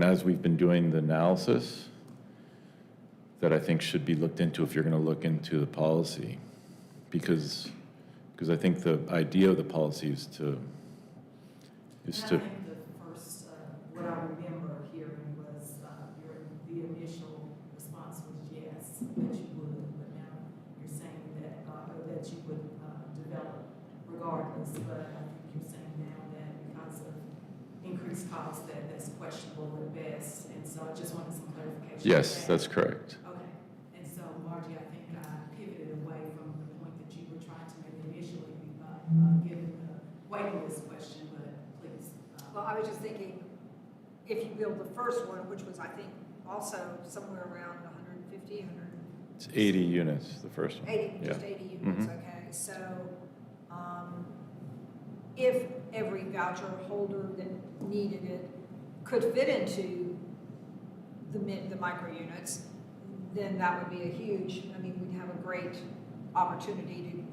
as we've been doing the analysis, that I think should be looked into if you're going to look into the policy. Because I think the idea of the policy is to And I think the first, what I remember hearing was, the initial response was yes, that you would, but now you're saying that, that you would, develop regardless, but I think you're saying now that because of increased costs, that's questionable at best, and so I just wanted some clarification. Yes, that's correct. Okay, and so Margie, I think I pivoted away from the point that you were trying to make initially, given the waiting list question, but please. Well, I was just thinking, if you build the first one, which was, I think, also somewhere around 150, 100. It's 80 units, the first one. 80, Yeah. just 80 units, Mhm. okay. So if every voucher holder that needed it could fit into the micro units, then that would be a huge, I mean, we'd have a great opportunity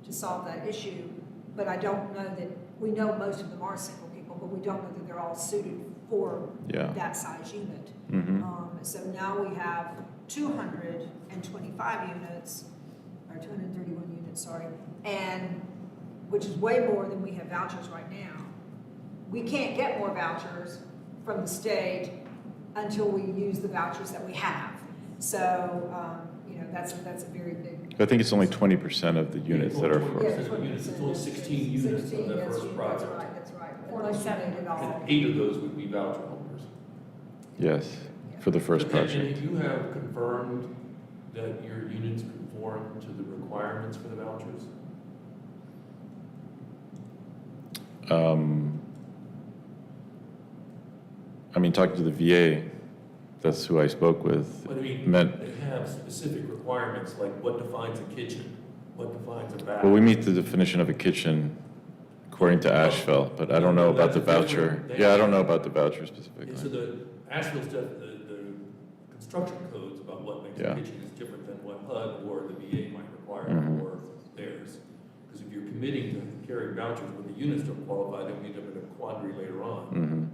to solve that issue. But I don't know that, we know most of them are single people, but we don't know that they're all suited for Yeah. that size unit. Mhm. So now we have 225 units, or 231 units, sorry, and, which is way more than we have vouchers right now. We can't get more vouchers from the state until we use the vouchers that we have. So, that's a very big. I think it's only 20% of the units that are for. Yeah, 20% of units, it's only 16 units of 16, that that's first right, project. That's right. Or Unless you 7. made it all. And 8 of those would be voucher holders. Yes, for the first And project. you have confirmed that your units conform to the requirements for the vouchers? I mean, talking to the VA, that's who I spoke with. But I mean, meant, they have specific requirements, like what defines a kitchen, what defines a bath. well, we meet the definition of a kitchen according to Asheville, but I don't know about the voucher. Yeah, I don't know about the voucher And so specifically. the Asheville stuff, the construction codes about what makes Yeah. a kitchen is different than what HUD or the VA might require Mhm. for theirs. Because if you're committing to carrying vouchers when the units don't qualify, then we end up in a quandary later on. Mhm.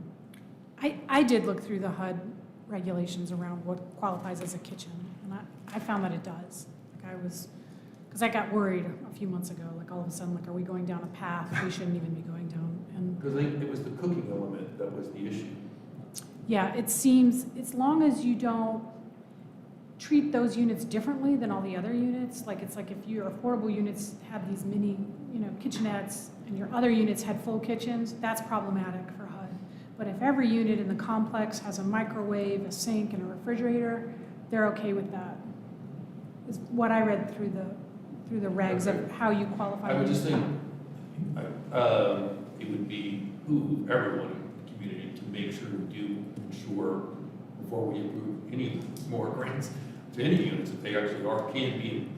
I did look through the HUD regulations around what qualifies as a kitchen, and I found that it does. Like because I got worried a few months ago, like all of a sudden, like, are we going down a path we shouldn't even be going down? And Because it was the cooking element that was the issue. yeah, it seems, as long as you don't treat those units differently than all the other units, like it's like if your affordable units have these mini, kitchenettes and your other units had full kitchens, that's problematic for HUD. But if every unit in the complex has a microwave, a sink, and a refrigerator, they're okay with that. Is what I read through the regs of how you qualify. I would just think, it would behoove everyone in the community to make sure we do ensure before we approve any more grants to any units, that they actually can be in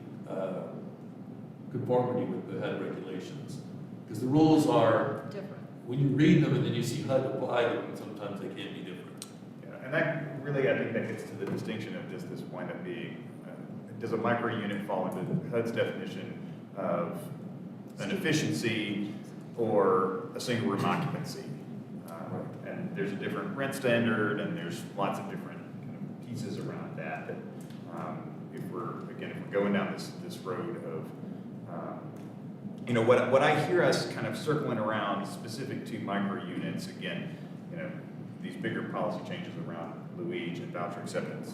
conformity with the HUD regulations. Because the rules are, Different. when you read them and then you see HUD apply them, sometimes they can be different. Yeah, and that really, I think that gets to the distinction of just this point of being, does a micro unit fall into HUD's definition of an efficiency or a single room occupancy? And there's a different rent standard, and there's lots of different kind of pieces around that. If we're going down this road of, what I hear us kind of circling around specific to micro units, again, these bigger policy changes around Luigi and voucher acceptance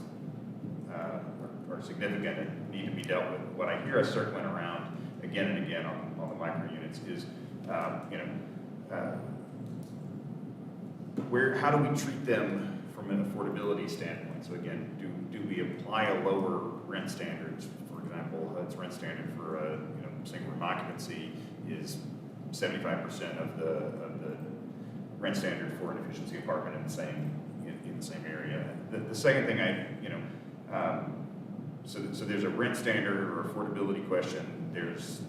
are significant and need to be dealt with. What I hear us circling around again and again on the micro units is, how do we treat them from an affordability standpoint? So again, do we apply a lower rent standard? For example, HUD's rent standard for a single room occupancy is 75% of the rent standard for an efficiency apartment in the same area. The second thing so there's a rent standard or affordability question. There's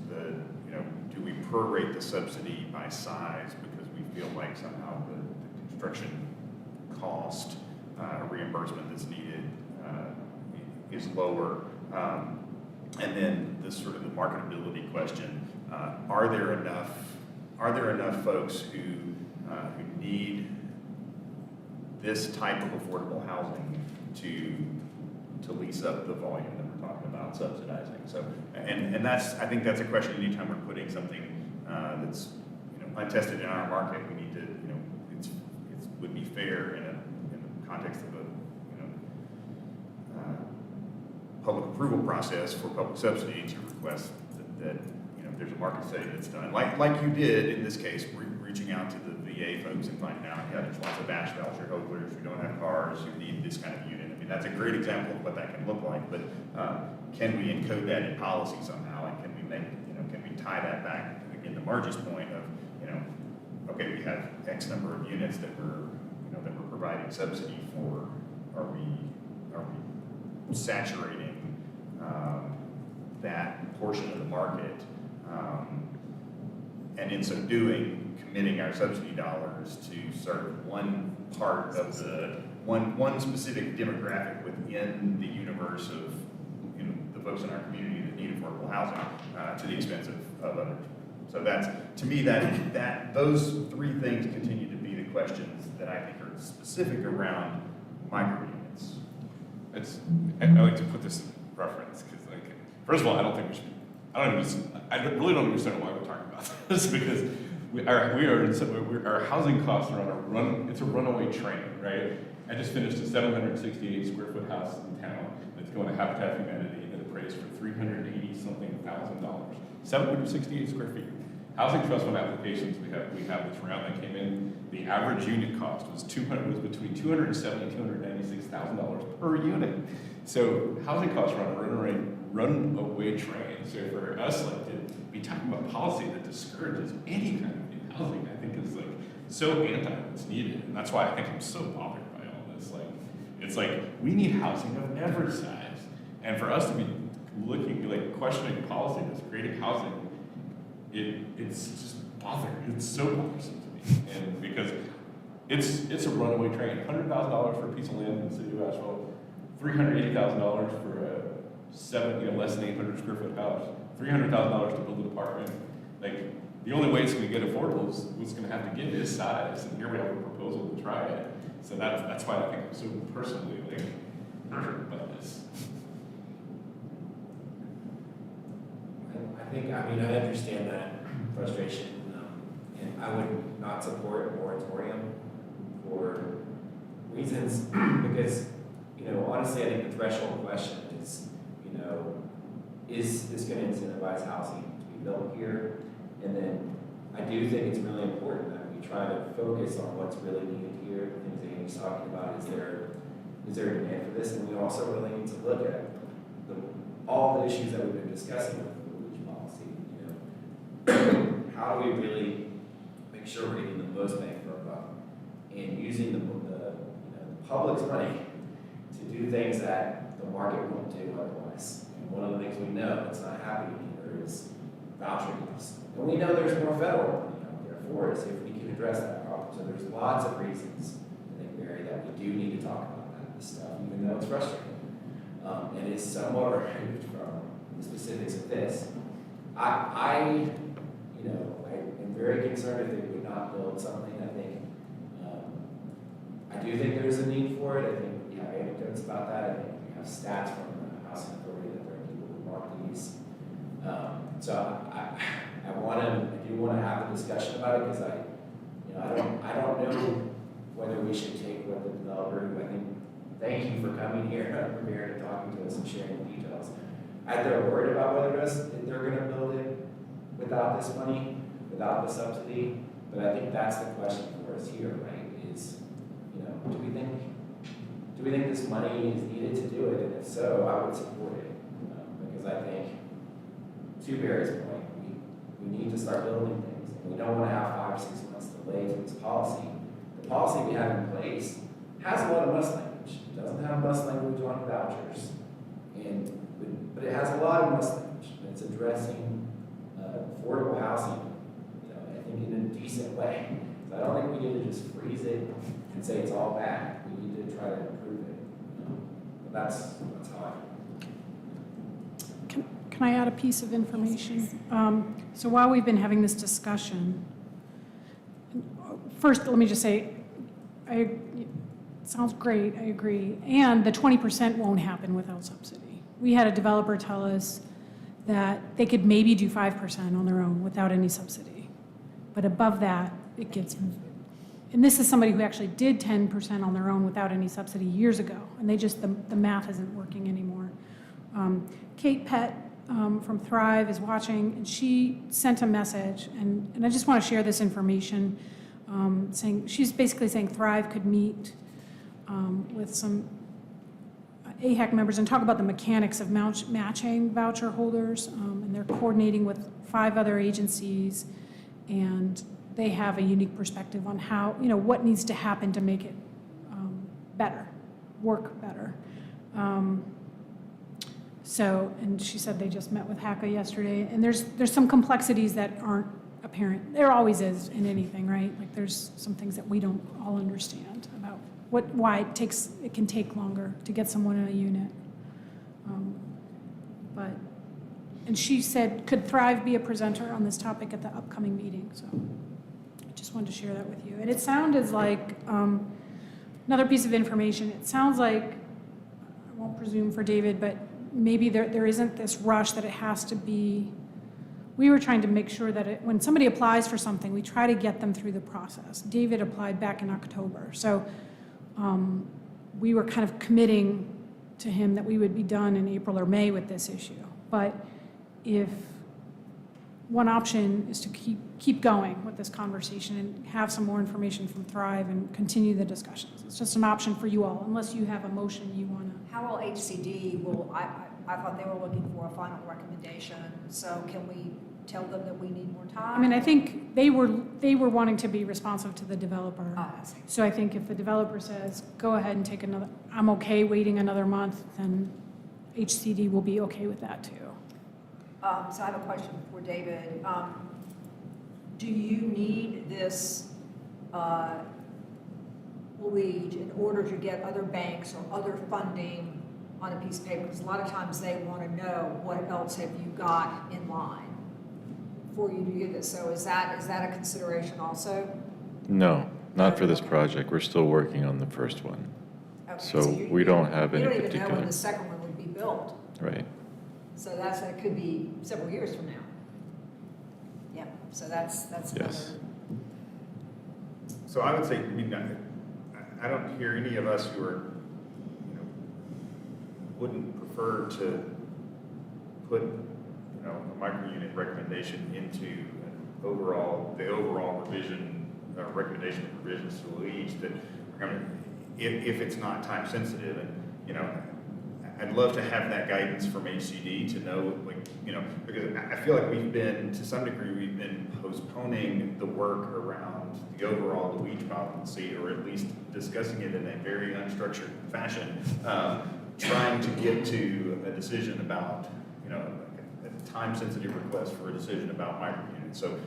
do we prorate the subsidy by size because we feel like somehow the construction cost reimbursement that's needed is lower. And then the sort of the marketability question: are there enough folks who need this type of affordable housing to lease up the volume that we're talking about subsidizing? So, and I think that's a question anytime we're putting something that's untested in our market, we need to it would be fair in the context of a public approval process for public subsidy to request that there's a market study that's done, like you did in this case, reaching out to the VA folks and finding out, there's lots of Asheville holders who don't have cars who need this kind of unit. I mean, that's a great example of what that can look like, but can we encode that in policy somehow, and can we tie that back, again, to Margie's point of, okay, we have X number of units that we're providing subsidy for, are we saturating that portion of the market, and in so doing, committing our subsidy dollars to serve one part of one specific demographic within the universe of the folks in our community that need affordable housing, to the expense of others. So that's, to me, that those three things continue to be the questions that I think are specific around micro units. I like to put this in reference because, first of all, I really don't understand why we're talking about this because our housing costs are on it's a runaway train, right? I just finished a 768 square foot house in town that's going to Habitat for Humanity at a price for $380-something thousand. 768 square feet. Housing trust fund applications we have this round that came in. The average unit cost was between $270,000 and $296,000 per unit. So housing costs are on a runaway train. So for us, to be talking about policy that discourages any kind of new housing, I think is so anti what's needed, and that's why I think I'm so bothered by all this. It's we need housing of every size, and for us to be questioning policy that's creating housing, it's just bothering. It's so bothersome to me, and because it's a runaway train. $100,000 for a piece of land in the city of Asheville, $380,000 for a less than 800 square foot house, $300,000 to build an apartment. The only way it's going to get affordable is what's going to have to give is size, and here we have a proposal to try it. So that's why I think I'm so personally hurt by this. I understand that frustration, and I would not support a moratorium for reasons because, honestly, I think the threshold question is this going to incentivize housing to be built here? And then I do think it's really important that we try to focus on what's really needed here. The things that Amy's talking about, is there a demand for this? And we also really need to look at all the issues that we've been discussing with the Luigi policy. How do we really make sure we're getting the most bang for our buck and using the public's money to do things that the market won't do otherwise? And one of the things we know that's not happening either is voucher use. And we know there's more federal money out there for us if we can address that problem. So there's lots of reasons, I think, Mary, that we do need to talk about this stuff, even though it's frustrating. And it's somewhat removed from the specifics of this. I am very concerned if they would not build something. I do think there's a need for it. I think we have anecdotes about that. I think we have stats from the Housing Authority that there are people who mark these. So I do want to have a discussion about it because I don't know whether we should take what the developer, who I think, thank you for coming here, prepared and talking to us and sharing the details. They're worried about whether they're going to build it without this money, without the subsidy. But I think that's the question for us here, right? Is, do we think do we think this money is needed to do it? And if so, I would support it. Because I think, to Barry's point, we need to start building things. And we don't want to have 5 or 6 months delay to this policy. The policy we have in place has a lot of must language. It doesn't have must language on vouchers. But it has a lot of must language. And it's addressing affordable housing, I think in a decent way. So I don't think we need to just freeze it and say it's all bad. We need to try to improve it. But that's how I feel. Can I add a piece of information? So while we've been having this discussion, first, let me just say, it sounds great, I agree. And the 20% won't happen without subsidy. We had a developer tell us that they could maybe do 5% on their own without any subsidy. But above that, it gets, and this is somebody who actually did 10% on their own without any subsidy years ago. And they just, the math isn't working anymore. Kate Pett from Thrive is watching, and she sent a message, and I just want to share this information, saying, she's basically saying Thrive could meet with some AHEC members and talk about the mechanics of matching voucher holders, and they're coordinating with 5 other agencies, and they have a unique perspective on how, what needs to happen to make it better, work better. And she said they just met with HACA yesterday, and there's some complexities that aren't apparent. There always is in anything, right? Like there's some things that we don't all understand about why it can take longer to get someone in a unit. And she said, could Thrive be a presenter on this topic at the upcoming meeting? So I just wanted to share that with you. And it sounded like, another piece of information, it sounds like, I won't presume for David, but maybe there isn't this rush that it has to be. We were trying to make sure that when somebody applies for something, we try to get them through the process. David applied back in October. So we were kind of committing to him that we would be done in April or May with this issue. But if one option is to keep going with this conversation and have some more information from Thrive and continue the discussions. It's just an option for you all, unless you have a motion you want to. How will HCD, I thought they were looking for a final recommendation, so can we tell them that we need more time? I mean, I think they were wanting to be responsive to the developer. Oh, I see. So I think if the developer says, go ahead and take another, I'm okay waiting another month, then HCD will be okay with that too. So I have a question for David. Do you need this lead in order to get other banks or other funding on a piece of paper? Because a lot of times they want to know what else have you got in line for you to get this. So is that a consideration also? No, not for this project. We're still working on the first one. Okay, So we don't have any You don't even know particular. when the second one would be built. Right. So that could be several years from now. Yeah, so that's another. Yes. So I would say, I don't hear any of us who are, wouldn't prefer to put, a micro-unit recommendation into the overall revision, recommendation of revisions to Luigi that, if it's not time sensitive, and, I'd love to have that guidance from HCD to know, because I feel like to some degree, we've been postponing the work around the overall Luigi policy, or at least discussing it in a very unstructured fashion, trying to get to a decision about, a time-sensitive request for a decision about micro-units. So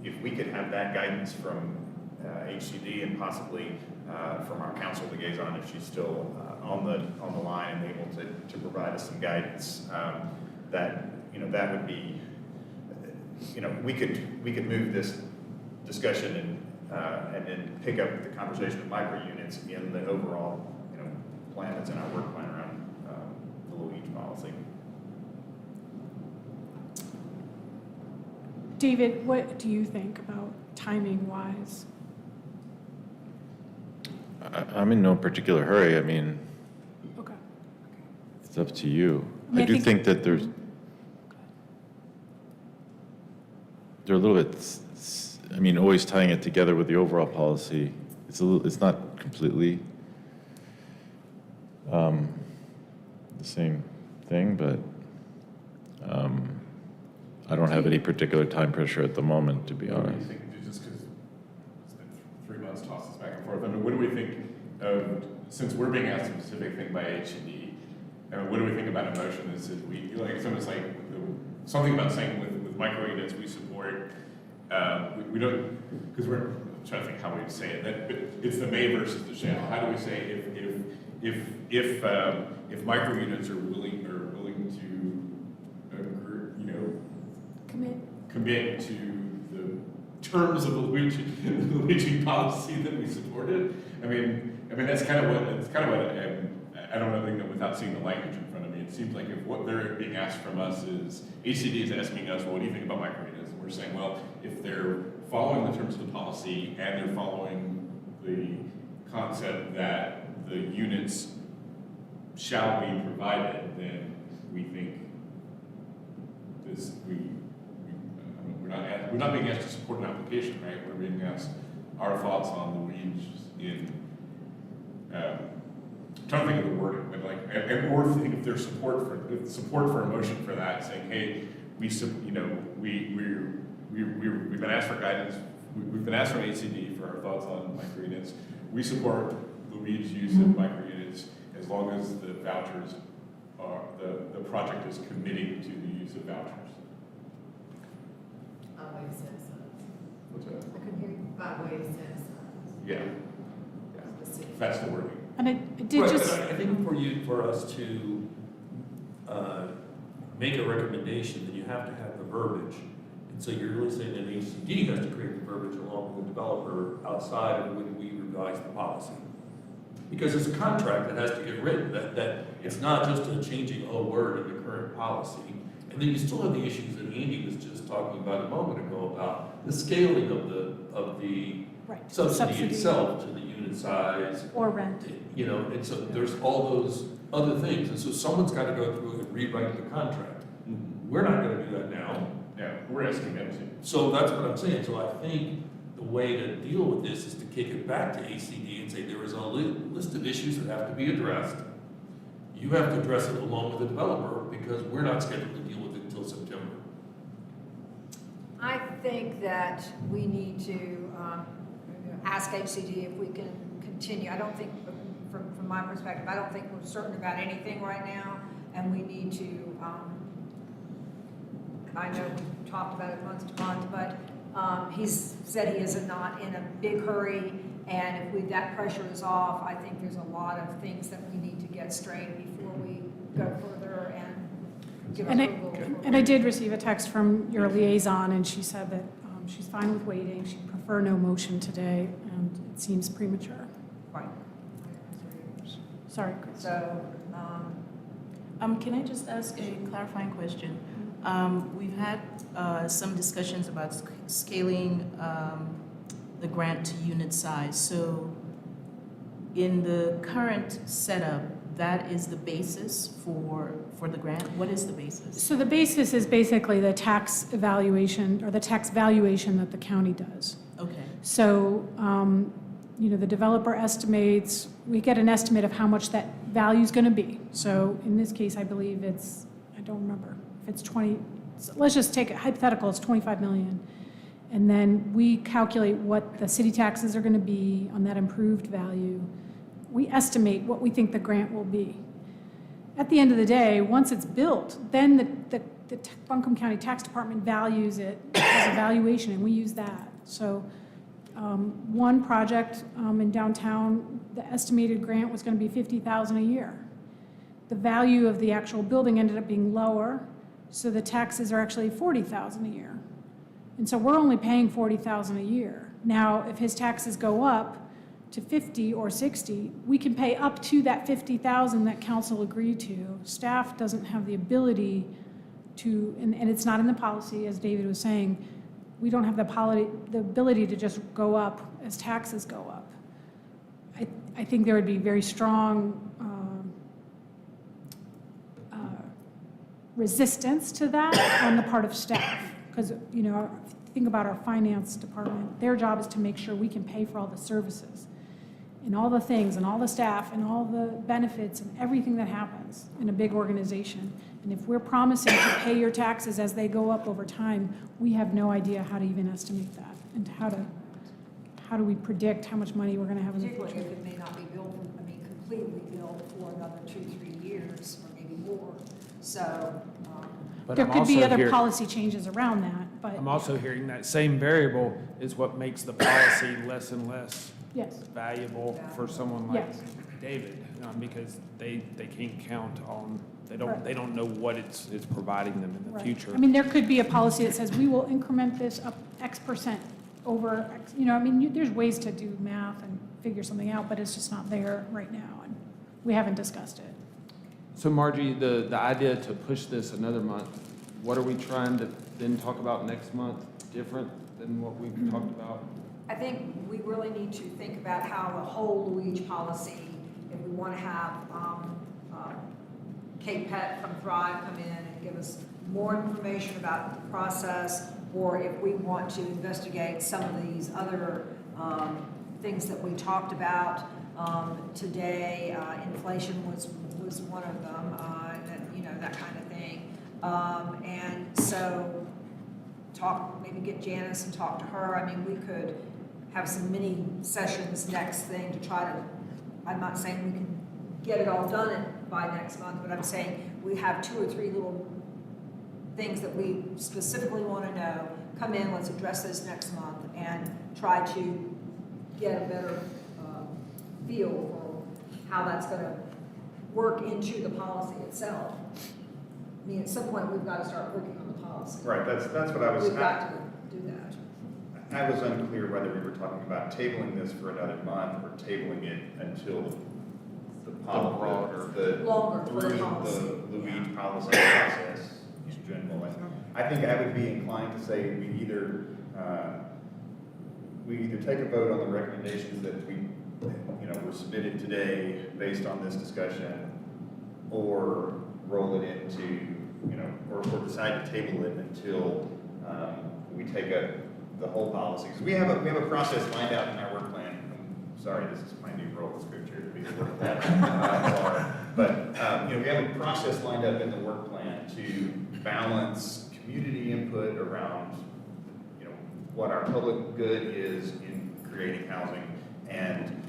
if we could have that guidance from HCD and possibly from our council liaison, if she's still on the line and able to provide us some guidance, that would be, we could move this discussion and then pick up the conversation of micro units in the overall plan that's in our work plan around the Luigi policy. David, what do you think about timing wise? I'm in no particular hurry. I mean, Okay. it's up to you. I mean, I do think that they're a little bit, always tying it together with the overall policy. It's not completely the same thing, but I don't have any particular time pressure at the moment, to be What do you honest. think, just because it's been 3 months tosses back and forth, I mean, what do we think of, since we're being asked a specific thing by HCD, what do we think about a motion that says it's like something about saying with micro units we support, we don't, because we're trying to think how we'd say it, but it's the may versus the shall. How do we say if micro units are willing to commit to the terms of the Luigi policy that we supported? I mean that's kind of what I don't really know without seeing the language in front of me. It seems like if what they're being asked from us is ACD is asking us, well, what do you think about micro units? And we're saying, well, if they're following the terms of the policy and they're following the concept that the units shall be provided, then we think we're not being asked to support an application, right? We're being asked our thoughts on the range in. I'm trying to think of the wording, but or think if there's support for a motion for that, saying, hey, we've been asked for guidance. We've been asked from ACD for our thoughts on micro units. We support Luigi's use of micro units as long as the vouchers are the project is committing to the use of vouchers. By way of set aside. What's that? I couldn't hear you. By way of set aside. Yeah. That's the wording. And I did Right, just, but I think for us to make a recommendation, then you have to have the verbiage. And so you're really saying that HCD has to create the verbiage along with the developer outside of when we revise the policy. Because it's a contract that has to get written, that it's not just a changing a word in the current policy. And then you still have the issues that Andy was just talking about a moment ago about the scaling of the right, subsidy itself to the unit size. or rent. And so there's all those other things, and so someone's got to go through and rewrite the contract. We're not going to do that now. Yeah, we're asking them to. So that's what I'm saying. So I think the way to deal with this is to kick it back to ACD and say there is a list of issues that have to be addressed. You have to address it along with the developer because we're not scheduled to deal with it until September. I think that we need to ask HCD if we can continue. I don't think, from my perspective, I don't think we're certain about anything right now, and we need to, I know we've talked about it month to month, but he's said he is not in a big hurry, and if that pressure is off, I think there's a lot of things that we need to get straight before we go further and give approval. And I did receive a text from your liaison, and she said that she's fine with waiting. She'd prefer no motion today, and it seems premature. Right. Sorry, Chris. So, Can I just ask a clarifying question? We've had some discussions about scaling the grant to unit size. So in the current setup, that is the basis for the grant? What is the basis? So the basis is basically the tax evaluation or the tax valuation that the county does. Okay. So, the developer estimates, we get an estimate of how much that value is going to be. So in this case, I believe I don't remember, if it's 20, so let's just take it hypothetical, it's 25 million. And then we calculate what the city taxes are going to be on that improved value. We estimate what we think the grant will be. At the end of the day, once it's built, then the Buncombe County Tax Department values it as a valuation, and we use that. So one project in downtown, the estimated grant was going to be $50,000 a year. The value of the actual building ended up being lower, so the taxes are actually $40,000 a year. And so we're only paying $40,000 a year. Now, if his taxes go up to 50 or 60, we can pay up to that 50,000 that council agreed to. Staff doesn't have the ability to, and it's not in the policy, as David was saying, we don't have the ability to just go up as taxes go up. I think there would be very strong resistance to that on the part of staff. Because, think about our finance department. Their job is to make sure we can pay for all the services. and all the things and all the staff and all the benefits and everything that happens in a big organization. And if we're promising to pay your taxes as they go up over time, we have no idea how to even estimate that and how do we predict how much money we're going to have in the Particularly future. if it may not be built, completely built for another 2-3 years or maybe more. So, But There I'm could be also other hear- policy changes around that, but I'm also hearing that same variable is what makes the policy less and less yes, valuable for someone like Yes. David, because they can't count on, Right. they don't know what it's providing them in the right. future. I mean, there could be a policy that says we will increment this up X% over X, I mean, there's ways to do math and figure something out, but it's just not there right now, and we haven't discussed it. So Margie, the idea to push this another month, what are we trying to then talk about next month, different than what we've talked about? I think we really need to think about how the whole Luigi policy, if we want to have Kate Pett from Thrive come in and give us more information about the process, or if we want to investigate some of these other things that we talked about today. Inflation was one of them, that kind of thing. And so maybe get Janice and talk to her. I mean, we could have some mini sessions next thing to try to, I'm not saying we can get it all done by next month, but I'm saying we have 2 or 3 little things that we specifically want to know. Come in, let's address this next month and try to get a better feel for how that's going to work into the policy itself. I mean, at some point, we've got to start working on the policy. Right, that's what I was. We've got to do that. I was unclear whether we were talking about tabling this for another month or tabling it until the Longer for the through policy. the Luigi policy process in general. I think I would be inclined to say we either take a vote on the recommendations that were submitted today based on this discussion, or roll it into, or decide to table it until we take up the whole policy. Because we have a process lined out in our work plan. I'm sorry, this is my new role as co-chair to be able to that far. But we have a process lined up in the work plan to balance community input around what our public good is in creating housing, and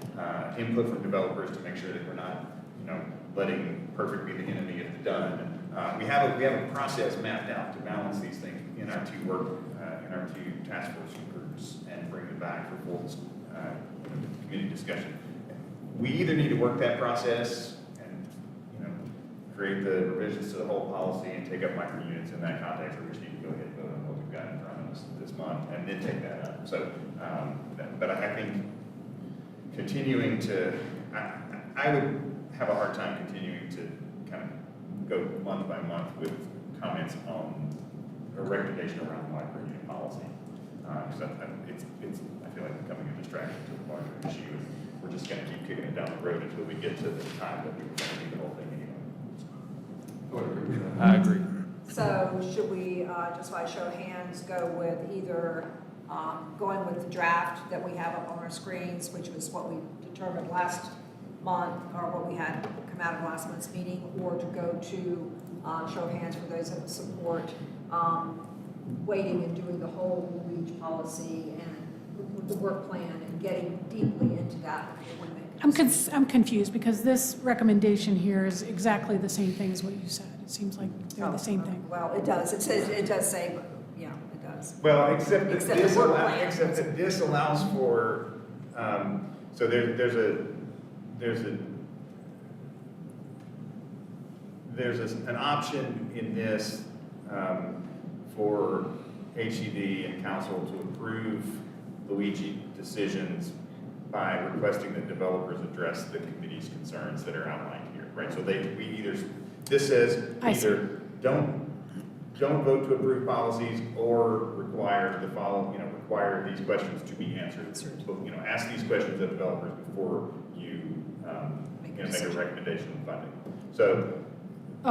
input from developers to make sure that we're not letting perfect be the enemy of the done. We have a process mapped out to balance these things in our 2 task force groups and bring it back for full community discussion. We either need to work that process and create the revisions to the whole policy and take up micro units in that context, or we just need to go ahead and vote on what we've got in front of us this month and then take that up. So, but I think continuing to, I would have a hard time continuing to kind of go month by month with comments on a recommendation around the micro unit policy. Because I feel like becoming a distraction to the larger issue, and we're just going to keep kicking it down the road until we get to the time that we were going to do the whole thing anyway. I agree. So should we, just by show of hands, go with either going with the draft that we have up on our screens, which was what we determined last month, or what we had come out of last month's meeting, or to go to show of hands for those that support waiting and doing the whole Luigi policy and the work plan and getting deeply into that before we make I'm confused because this recommendation here is exactly the same thing as what you said. It seems like they're the same thing. Well, it does. It does say, yeah, it does. Well, except that Except the work plan. this allows for, so there's an option in this for HED and council to approve Luigi decisions by requesting that developers address the committee's concerns that are outlined here, right? So this says either don't vote to approve policies or require require these questions to be answered. Ask these questions of developers before you make a recommendation on funding. So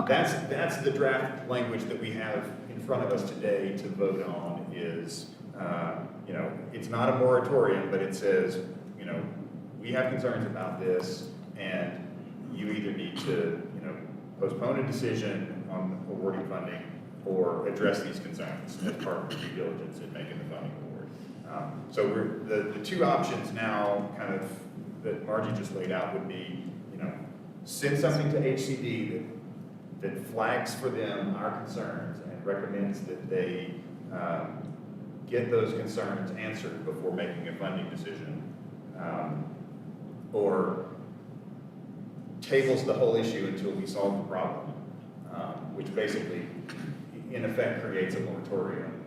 that's the draft language that we have in front of us today to vote on. Is it's not a moratorium, but it says we have concerns about this, and you either need to, postpone a decision on awarding funding or address these concerns as part of the due diligence in making the funding award. So the two options now, kind of, that Margie just laid out would be, send something to HCD that flags for them our concerns and recommends that they get those concerns answered before making a funding decision, or tables the whole issue until we solve the problem, which basically, in effect, creates a moratorium.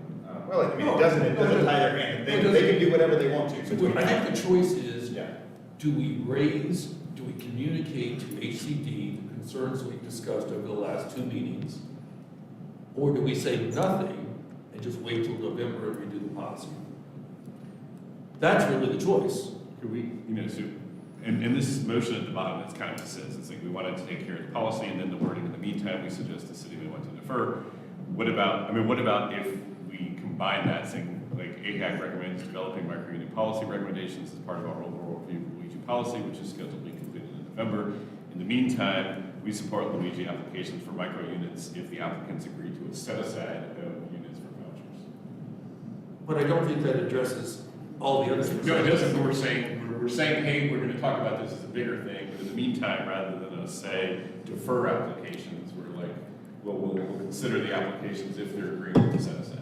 Well, I mean, it doesn't tie their hand. They can do whatever they want to. I think the choice is, Yeah. do we communicate to HCD the concerns we've discussed over the last 2 meetings? Or do we say nothing and just wait till November and redo the policy? That's really the choice. Could we, so, in this motion at the bottom, it's kind of says, it's like we wanted to take care of the policy, and then the wording in the meantime, we suggest the city may want to defer. What about if we combine that, saying, like, AHAC recommends developing micro-unit policy recommendations as part of our overall review of Luigi policy, which is scheduled to be completed in November. In the meantime, we support Luigi applications for micro-units if the applicants agree to a set-aside of units for vouchers. But I don't think that addresses all the other things. No, it doesn't, but we're saying, hey, we're gonna talk about this as a bigger thing, but in the meantime, rather than us say defer applications, we're like, well, we'll consider the applications if they're agreeable to set aside.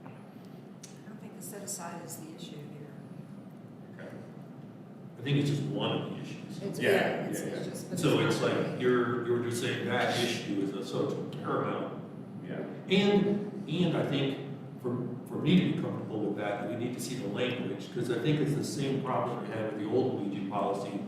I don't think the set aside is the issue here. Okay. I think it's just one of the issues. It's, Yeah, it's yeah. just. but So not it's like, really. you're just saying that issue is a so paramount. Yeah. And I think for me to be comfortable with that, we need to see the language, because I think it's the same problem we had with the old Luigi policy.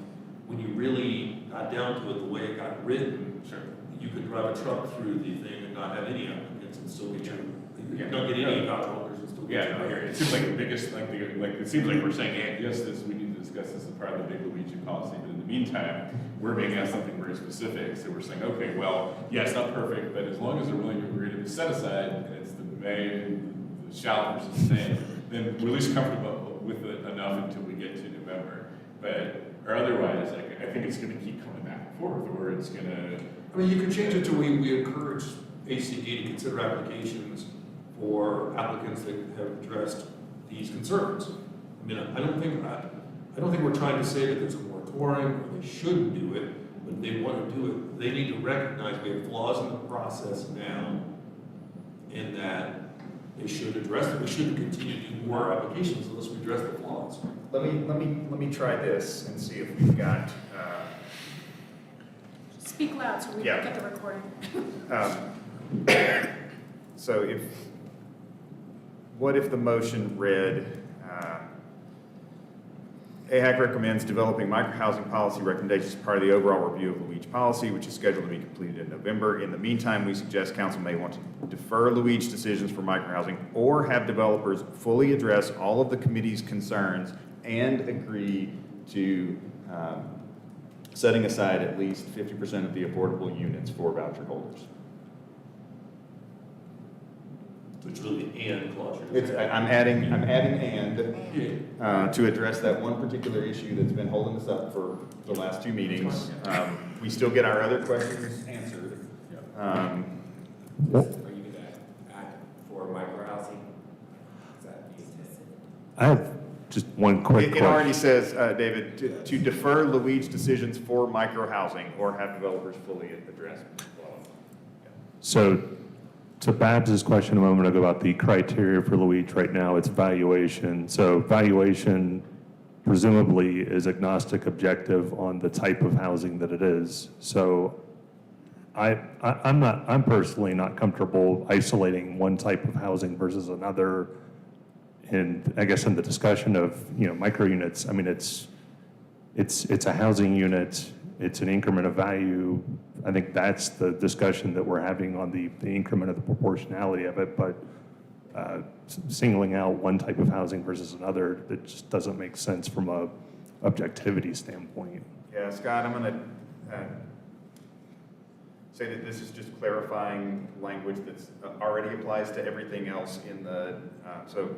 When you really got down to it, the way it got written, Sure. you could drive a truck through the thing and not have any applicants and still get your, you Yeah. don't get any voucher holders and still get Yeah, no, your. it seems like the biggest, it seems like we're saying, hey, yes, we need to discuss this as part of the big Luigi policy, but in the meantime, we're being asked something very specific, so we're saying, okay, well, yeah, it's not perfect, but as long as they're willing to agree to be set aside, and it's the may, the shall versus may, then we're at least comfortable with it enough until we get to November. But, or otherwise, like, I think it's gonna keep coming back and forth, or it's gonna, I mean, you could change it to we encourage ACD to consider applications for applicants that have addressed these concerns. I mean, I don't think we're trying to say that there's a moratorium or they shouldn't do it, but if they want to do it, they need to recognize we have flaws in the process now, and that they should address it. We shouldn't continue to do more applications unless we address the flaws. Let me try this and see if we've got, Speak loud so we Yeah. can get the recording. so what if the motion read, AHAC recommends developing micro-housing policy recommendations as part of the overall review of Luigi policy, which is scheduled to be completed in November. In the meantime, we suggest council may want to defer Luigi decisions for micro-housing or have developers fully address all of the committee's concerns and agree to setting aside at least 50% of the affordable units for voucher holders. Which really the and clause. I'm adding and to address that one particular issue that's been holding us up for the last 2 meetings. We still get our other questions answered. Are you gonna add for micro-housing? Is that I have just one quick It question. already says, David, to defer Luigi decisions for micro-housing or have developers fully address. So, to Babs's question a moment ago about the criteria for Luigi right now, it's valuation. So valuation presumably is agnostic objective on the type of housing that it is. So I'm personally not comfortable isolating one type of housing versus another. And I guess in the discussion of, micro units, I mean, it's a housing unit, it's an increment of value. I think that's the discussion that we're having on the increment of the proportionality of it, but singling out one type of housing versus another, it just doesn't make sense from a objectivity standpoint. Yeah, Scott, I'm going to say that this is just clarifying language that's already applies to everything else in the, so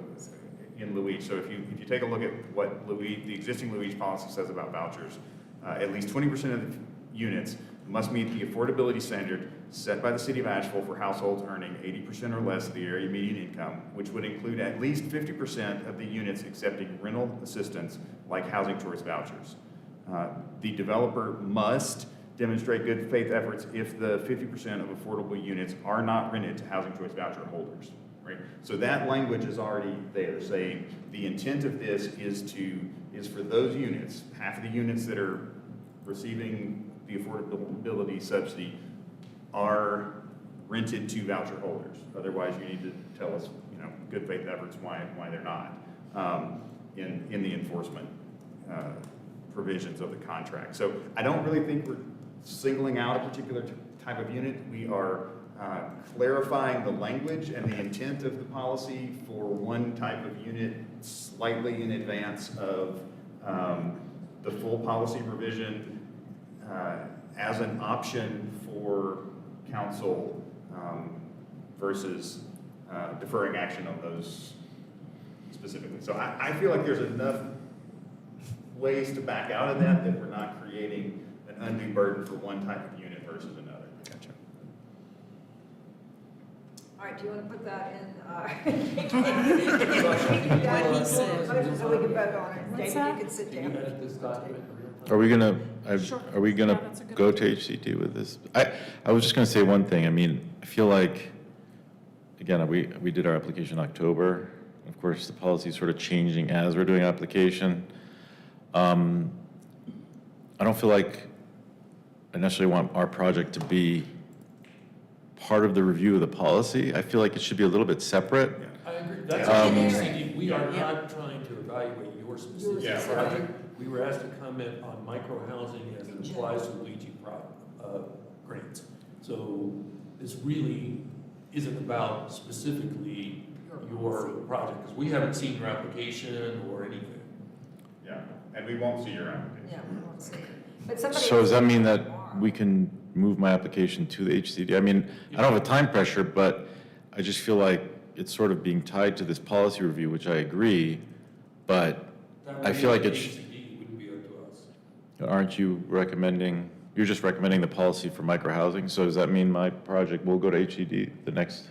in Luigi. So if you take a look at what the existing Luigi policy says about vouchers, at least 20% of the units must meet the affordability standard set by the city of Asheville for households earning 80% or less of the area median income, which would include at least 50% of the units accepting rental assistance like housing choice vouchers. The developer must demonstrate good faith efforts if the 50% of affordable units are not rented to housing choice voucher holders, right? So that language is already there, saying the intent of this is for those units, half of the units that are receiving the affordability subsidy are rented to voucher holders. Otherwise, you need to tell us, good faith efforts why they're not in the enforcement provisions of the contract. So I don't really think we're singling out a particular type of unit. We are clarifying the language and the intent of the policy for one type of unit slightly in advance of the full policy revision as an option for council versus deferring action on those specifically. So I feel like there's enough ways to back out of that we're not creating an undue burden for one type of unit versus another. Gotcha. All right, do you want to put that in? What he said. So we can vote on it. What's David, that? you can sit Can you down. edit this document? Are we gonna, Sure. are we gonna Yeah, that's a good go to HCD with this? I was just gonna say one thing. I mean, I feel like, again, we did our application in October. Of course, the policy is sort of changing as we're doing application. I don't feel like I necessarily want our project to be part of the review of the policy. I feel like it should be a little bit separate. I agree. That's Um, what I'm saying. We are not trying to evaluate your specific Yeah. project. We were asked to comment on micro-housing as it applies to Luigi grants. So this really isn't about specifically your project, because we haven't seen your application or anything. Yeah, and we won't see your application. Yeah, we won't see it. But somebody So does else- that mean that we can move my application to the HCD? I mean, I don't have a time pressure, but I just feel like it's sort of being tied to this policy review, which I agree, but That would I be feel up like to it's, HCD, it wouldn't be up to us. aren't you recommending, you're just recommending the policy for micro-housing? So does that mean my project will go to HCD the next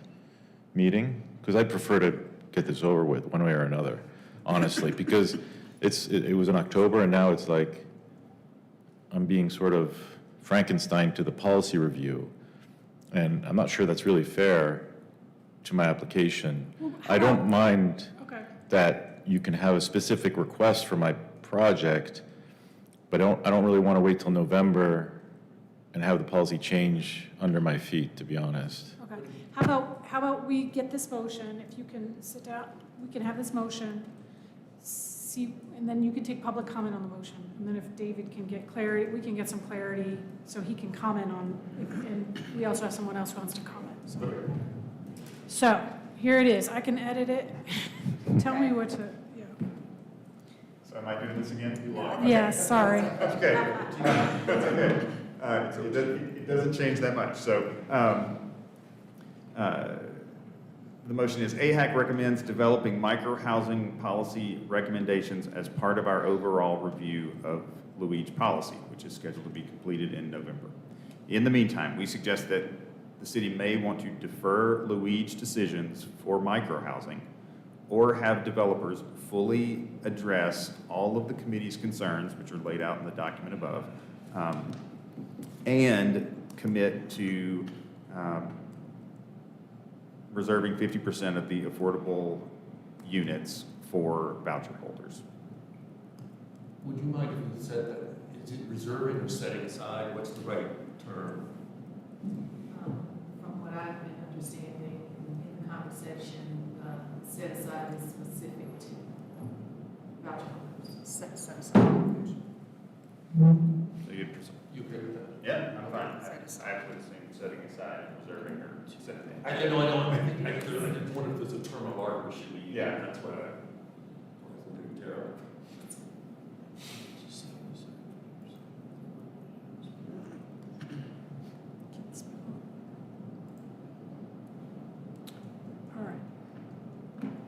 meeting? Because I'd prefer to get this over with one way or another, honestly, because it was in October and now it's like I'm being sort of Frankenstein to the policy review. And I'm not sure that's really fair to my application. I don't mind Okay. that you can have a specific request for my project, but I don't really want to wait till November and have the policy change under my feet, to be honest. Okay. How about we get this motion, if you can sit down, we can have this motion, see, and then you can take public comment on the motion. And then if David can get clarity, we can get some clarity so he can comment on, and we also have someone else who wants to comment. So here it is. I can edit it. Tell me what to, yeah. So am I doing this again? Yeah, sorry. Okay, that's okay. So it doesn't change that much. So the motion is AHAC recommends developing micro-housing policy recommendations as part of our overall review of Luigi policy, which is scheduled to be completed in November. In the meantime, we suggest that the city may want to defer Luigi decisions for micro-housing or have developers fully address all of the committee's concerns, which are laid out in the document above, and commit to reserving 50% of the affordable units for voucher holders. Would you mind if you said that? Is it reserving or setting aside? What's the right term? From what I've been understanding in the conversation, set aside is specific to voucher holders. Set aside. So You okay with that? yeah, I'm fine. I actually assume setting aside and reserving or setting. I didn't wonder if there's a term of art we should be using. Yeah. That's what I was thinking, Tara. All right.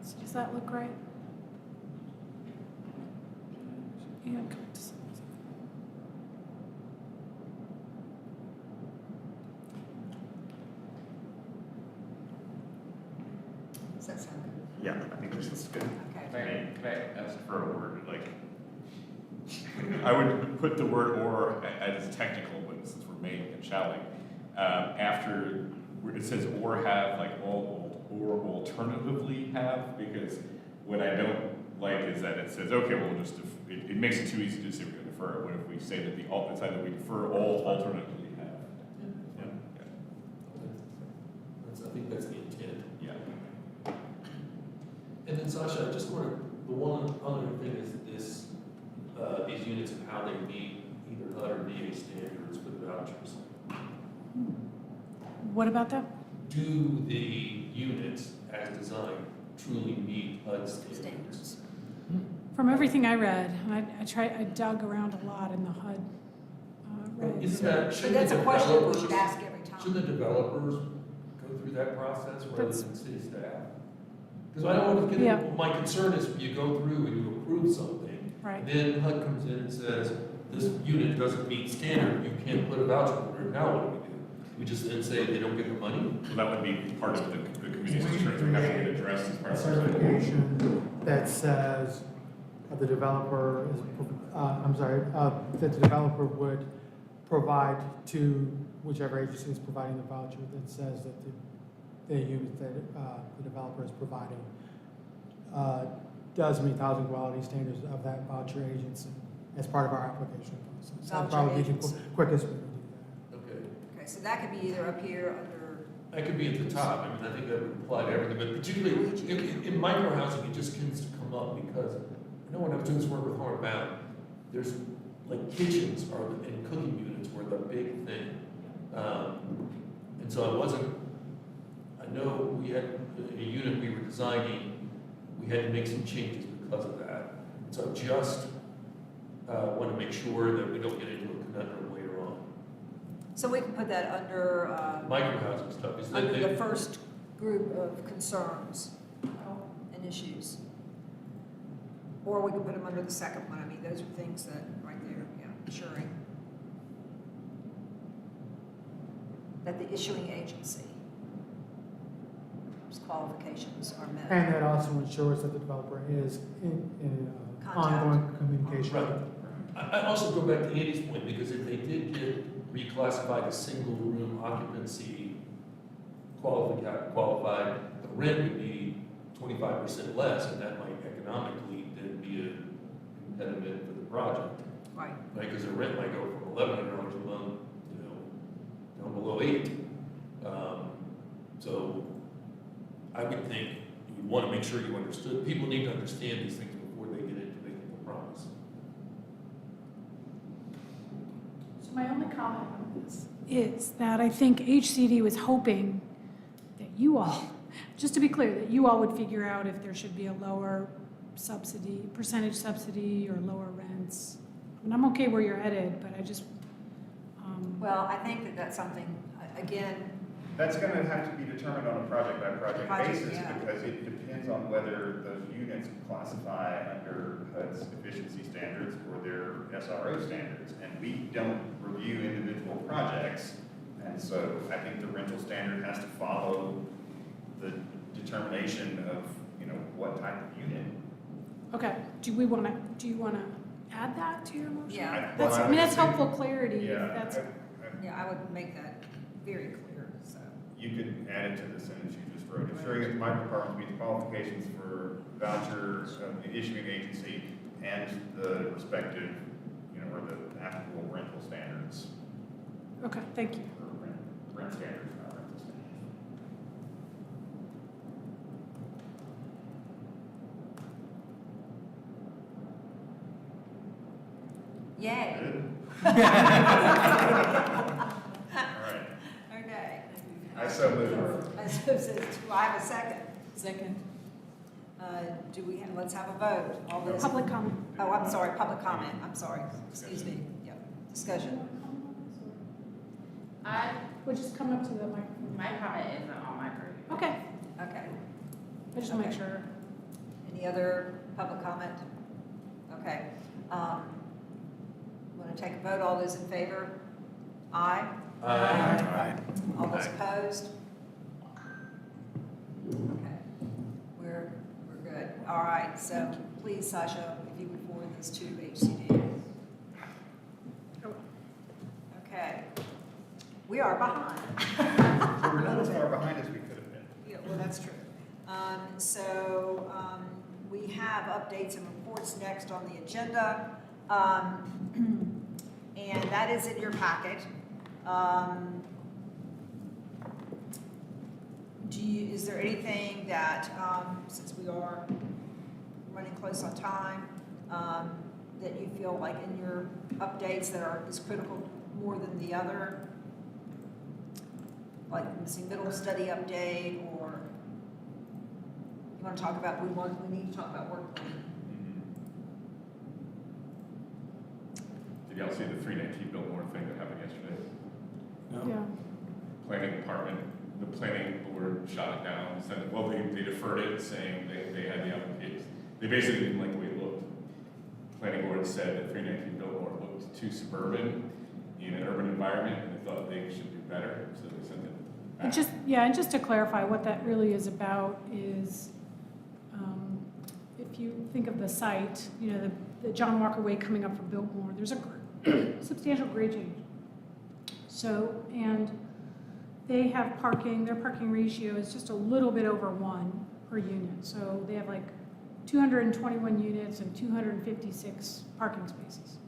So does that look right? and connect to something. Does that sound good? Yeah, I think this is good. Okay. Can I ask for a word, like, I would put the word "or" as technical, but since we're may and shall after where it says "or have," like or alternatively have, because what I don't like is that it says, okay, we'll just, it makes it too easy to say we're gonna defer it. What if we say that it's either we defer all alternatively have? I think that's the intent. Yeah. And then Sasha, I just want to, the one other thing is this, these units and how they meet either HUD or VA standards for the vouchers. What about that? Do the units as designed truly meet HUD standards? From everything I read, I dug around a lot in the HUD regs. Isn't that, But shouldn't that's the a question we developers, should ask every time. shouldn't the developers go through that process rather That's- than city staff? Because I don't want to get, Yeah. my concern is you go through and you approve something, Right. then HUD comes in and says, this unit doesn't meet standard, you can't put a voucher order, now what do? We just then say they don't get the money? Well, that would be part of the committee's concerns, we have to get addressed as part A of the certification that says the developer is, that the developer would provide to whichever agency is providing the voucher that says that the unit that the developer is providing does meet the housing quality standards of that voucher agency as part of our application process. That'd Voucher probably be the agency. quickest way to do Okay. Okay, so that could be either up here under, That could be at the top, I mean, I think that would apply to everything, but particularly in micro housing, it just tends to come up because, I know when I was doing this work with Hard Bound, there's, like, kitchens and cooking units were the big thing. And so I know we had a unit we were designing, we had to make some changes because of that. So just want to make sure that we don't get into a conundrum later on. so we can put that under, Micro housing stuff, is that under the they, first group of concerns and issues. Or we could put them under the second one. I mean, those are things that, right there, yeah, ensuring that the issuing agency's qualifications are met. that. And that also ensures that the developer is in Contact. ongoing communication. Right. I also go back to Andy's point, because if they did get reclassified as single room occupancy qualified, the rent would be 25% less, and that might economically then be an impediment for the project. Right. Right, because the rent might go from $1,100 a month, down below $8. So I would think you want to make sure you understood, people need to understand these things before they get into making a promise. So my only comment on this is that I think HCD was hoping that you all, just to be clear, that you all would figure out if there should be a lower subsidy, percentage subsidy or lower rents. I mean, I'm okay where you're headed, but I just, Well, I think that that's something, again, That's gonna have to be determined on a project-by-project Project, basis, yeah. because it depends on whether those units classify under HUD's efficiency standards or their SRO standards. And we don't review individual projects, and so I think the rental standard has to follow the determination of, what type of unit. okay, do you want to add that to your motion? Yeah. That's helpful clarity. Yeah, That's, yeah, I would make that very clear, so. you could add it to the sentence you just wrote. Ensuring that the microapartments meet the qualifications for vouchers, the issuing agency, and the respective, or the applicable rental standards. okay, thank you. Or rent standards, not rental standards. Yay. Good. All right. Okay. I so move. Do I have a second? Second. Let's have a vote. All those. Public comment. Oh, I'm sorry, public comment. I'm sorry. Excuse me. Yeah, discussion. We'll just come up to the microphone. My comment isn't on my group. Okay, Okay. I just want to make Okay. sure. Any other public comment? Okay. going to take a vote. All those in favor? Aye. Aye. All those opposed? Okay, we're good. All right, so please, Sasha, if you would forward this to HCD. Okay. We are behind. We're not as far behind as we could have been. Yeah, well, that's true. We have updates and reports next on the agenda. And that is in your packet. Is there anything that, since we are running close on time, that you feel like in your updates that is critical more than the other? Like missing middle study update, or you want to talk about, we need to talk about work plan. Did y'all see the 319 Biltmore thing that happened yesterday? Yeah. Planning department, the planning board shot it down, said, well, they deferred it, saying they had the application. They basically didn't like the way it looked. Planning board said that 319 Biltmore looked too suburban in an urban environment, and they thought they should do better, so they sent it back. And just to clarify, what that really is about is, if you think of the site, you know, the John Walker Way coming up from Biltmore, there's a substantial grade change. So, and they have parking, their parking ratio is just a little bit over 1 per unit. So they have like 221 units and 256 parking spaces.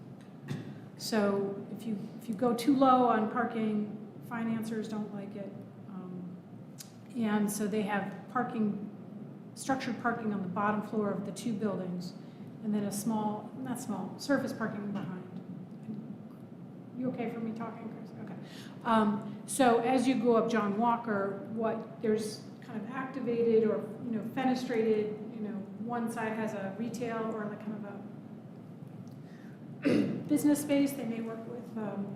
So if you go too low on parking, financiers don't like it. And so they have structured parking on the bottom floor of the 2 buildings, and then a surface parking behind. You okay for me talking, Chris? Okay. So as you go up John Walker, there's kind of activated or, you know, fenestrated, you know, one side has a retail or like kind of a business space. They may work with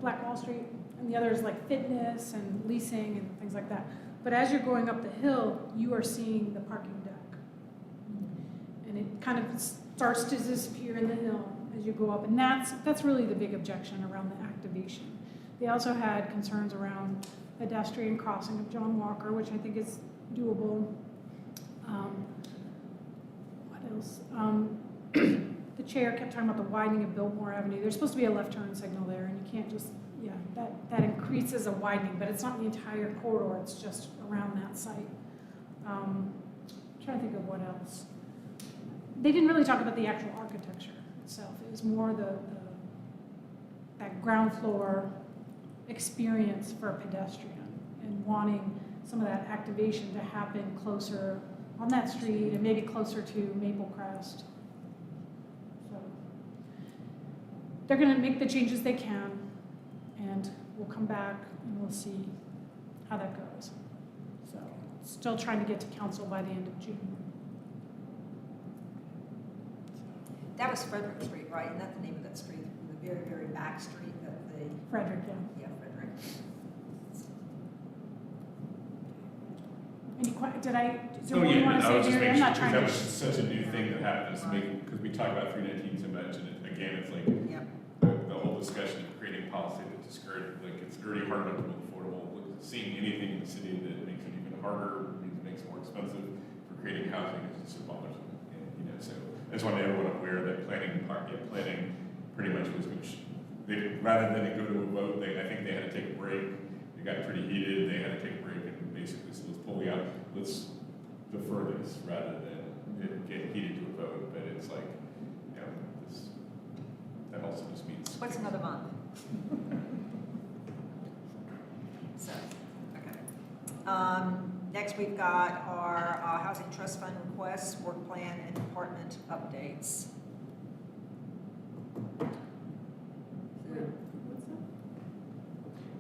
Black Wall Street, and the other is like fitness and leasing and things like that. But as you're going up the hill, you are seeing the parking deck. And it kind of starts to disappear in the hill as you go up. And that's really the big objection around the activation. They also had concerns around pedestrian crossing of John Walker, which I think is doable. What else? The chair kept talking about the widening of Biltmore Avenue. There's supposed to be a left turn signal there, and you can't just, that increases a widening, but it's not the entire corridor, it's just around that site. I'm trying to think of what else. They didn't really talk about the actual architecture itself. It was more that ground floor experience for a pedestrian and wanting some of that activation to happen closer on that street and maybe closer to Maple Crest. So they're going to make the changes they can, and we'll come back and we'll see how that goes. So still trying to get to council by the end of June. That was Frederick Street, right? Isn't that the name of that street? The very, very back street that they... Frederick, yeah. Yeah, Frederick. Is there Oh, more you yeah, want to I say, was just Mary? making I'm not sure, trying because to... that was such a new thing that happened, because we talk about 319 so much, and again, it's like, Yep. the whole discussion of creating policy that discourages, like, it's already hard enough to build affordable, seeing anything in the city that makes it even harder, makes it more expensive for creating housing, is just bothersome. And, you know, so I just wanted everyone aware that planning pretty much was going to, rather than go to a vote, I think they had to take a break. It got pretty heated, they had to take a break, and basically, so let's pull out, let's defer this rather than it get heated to a vote. But it's like, you know, that also just means. What's another month? So, okay. Next, we've got our Housing Trust Fund requests, work plan, and department updates.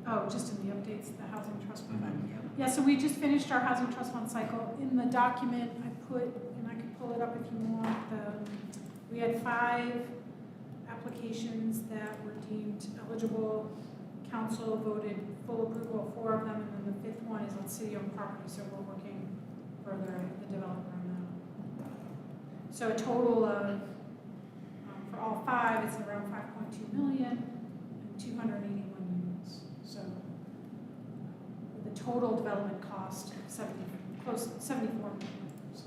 Oh, just in the updates, the Housing Trust Fund. Mm-hmm. Yeah, so we just finished our Housing Trust Fund cycle. In the document, I put, and I could pull it up if you want, we had 5 applications that were deemed eligible. Council voted full approval of 4 of them, and then the 5th one is on city-owned property, so we're working further with the developer on that. So a total of, for all 5, it's around 5.2 million. 281 units. So with a total development cost of 74 million. So.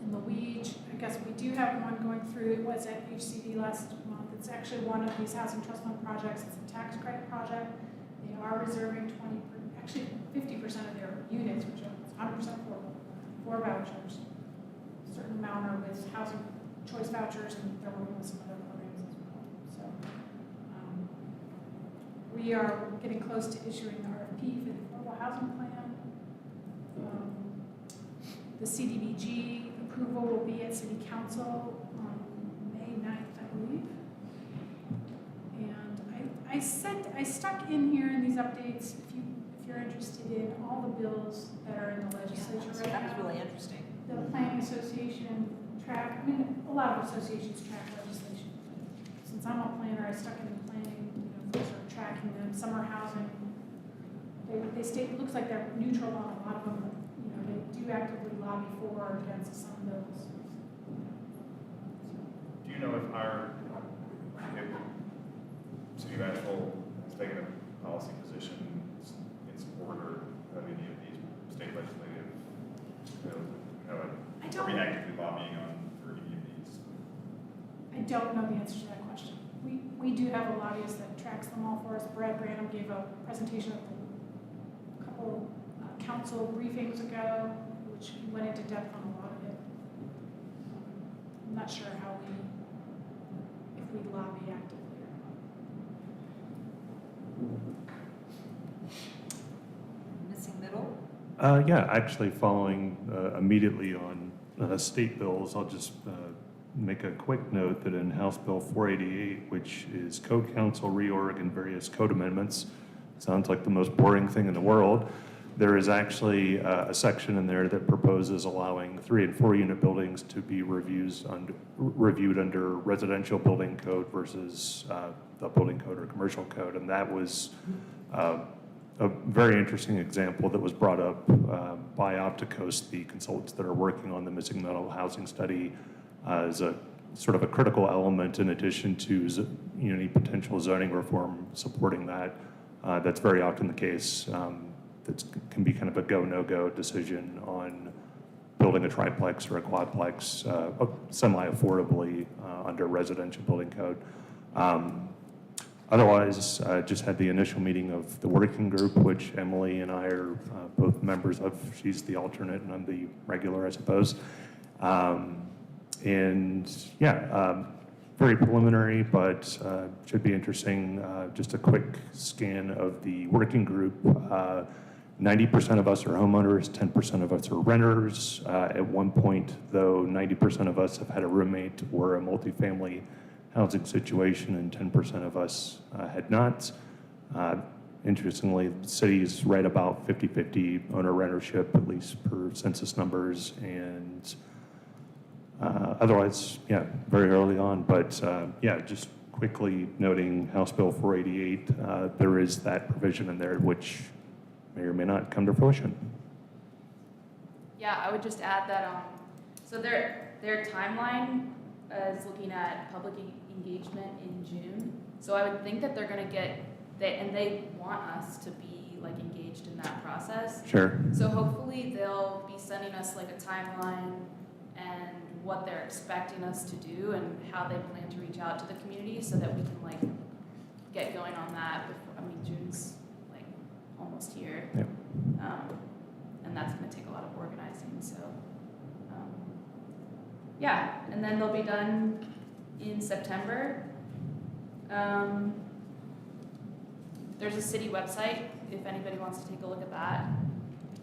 In Luigi, I guess we do have one going through. It was at HCD last month. It's actually one of these housing trust fund projects. It's a tax credit project. They are reserving 50% of their units, which are 100% affordable, for vouchers. A certain amount are with housing choice vouchers, and they're working with some other programs as well. So we are getting close to issuing the RFP for the affordable housing plan. The CDBG approval will be at City Council on May 9th, I believe. And I stuck in here in these updates, if you're interested in all the bills that are in the legislature right now. That was really interesting. The Planning Association track, I mean, a lot of associations track legislation. Since I'm a planner, I stuck in planning, folks are tracking them. Summer housing, they state, it looks like they're neutral on a lot of them, but, they do actively lobby for or against some bills. Do you know if City of Asheville has taken a policy position in support of any of these state legislative bills? Are we actively lobbying for any of these? I don't know the answer to that question. We do have a lobbyist that tracks them all for us. Brad Branham gave a presentation at a couple council briefings ago, which went into depth on a lot of it. I'm not sure if we lobby actively or not. Missing middle? Yeah, actually following immediately on state bills, I'll just make a quick note that in House Bill 488, which is Code Council reorg and various code amendments, sounds like the most boring thing in the world. There is actually a section in there that proposes allowing 3 and 4 unit buildings to be reviewed under residential building code versus the building code or commercial code. And that was a very interesting example that was brought up by Opticos, the consultants that are working on the missing middle housing study, as a sort of a critical element in addition to any potential zoning reform supporting that. That's very often the case. That can be kind of a go, no-go decision on building a triplex or a quadplex semi-affordably under residential building code. Otherwise, I just had the initial meeting of the working group, which Emily and I are both members of. She's the alternate and I'm the regular, I suppose. Very preliminary, but should be interesting. Just a quick scan of the working group. 90% of us are homeowners, 10% of us are renters. At one point, though, 90% of us have had a roommate or a multifamily housing situation, and 10% of us had not. Interestingly, the city is right about 50-50 owner rentership, at least per census numbers, and otherwise, very early on. But just quickly noting House Bill 488, there is that provision in there which may or may not come to fruition. Yeah, I would just add that, so their timeline is looking at public engagement in June. So I would think that they're going to they want us to be engaged in that process. Sure. So hopefully they'll be sending us a timeline and what they're expecting us to do and how they plan to reach out to the community so that we can get going on that before, June's almost here. Yep. And that's going to take a lot of organizing. So and then they'll be done in September. There's a city website if anybody wants to take a look at that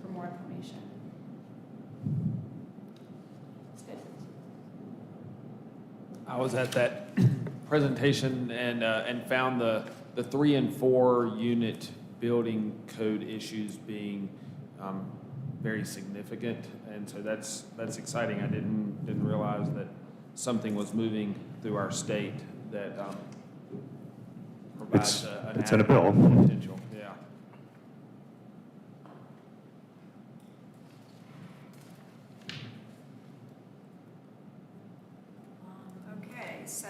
for more information. It's good. I was at that presentation and found the 3 and 4 unit building code issues being very significant, and so that's exciting. I didn't realize that something was moving through our state that provides it's in a bill. Potential. Yeah. Okay, so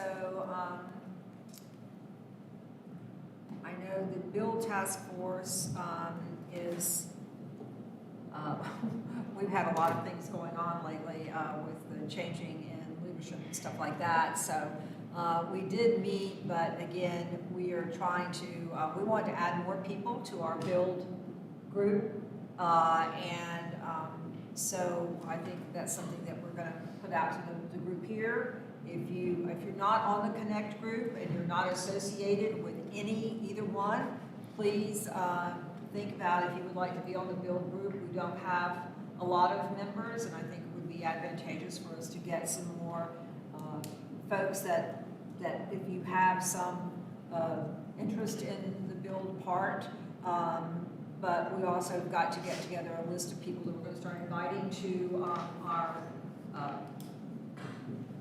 I know the Build Task Force is, we've had a lot of things going on lately with the changing in leadership and stuff like that. So we did meet, but again, we are trying to, we want to add more people to our Build group. So I think that's something that we're going to put out to the group here. If you're not on the Connect group and you're not associated with either one, please think about if you would like to be on the Build group. We don't have a lot of members, and I think it would be advantageous for us to get some more folks that if you have some interest in the Build part. But we also got to get together a list of people that we're going to start inviting to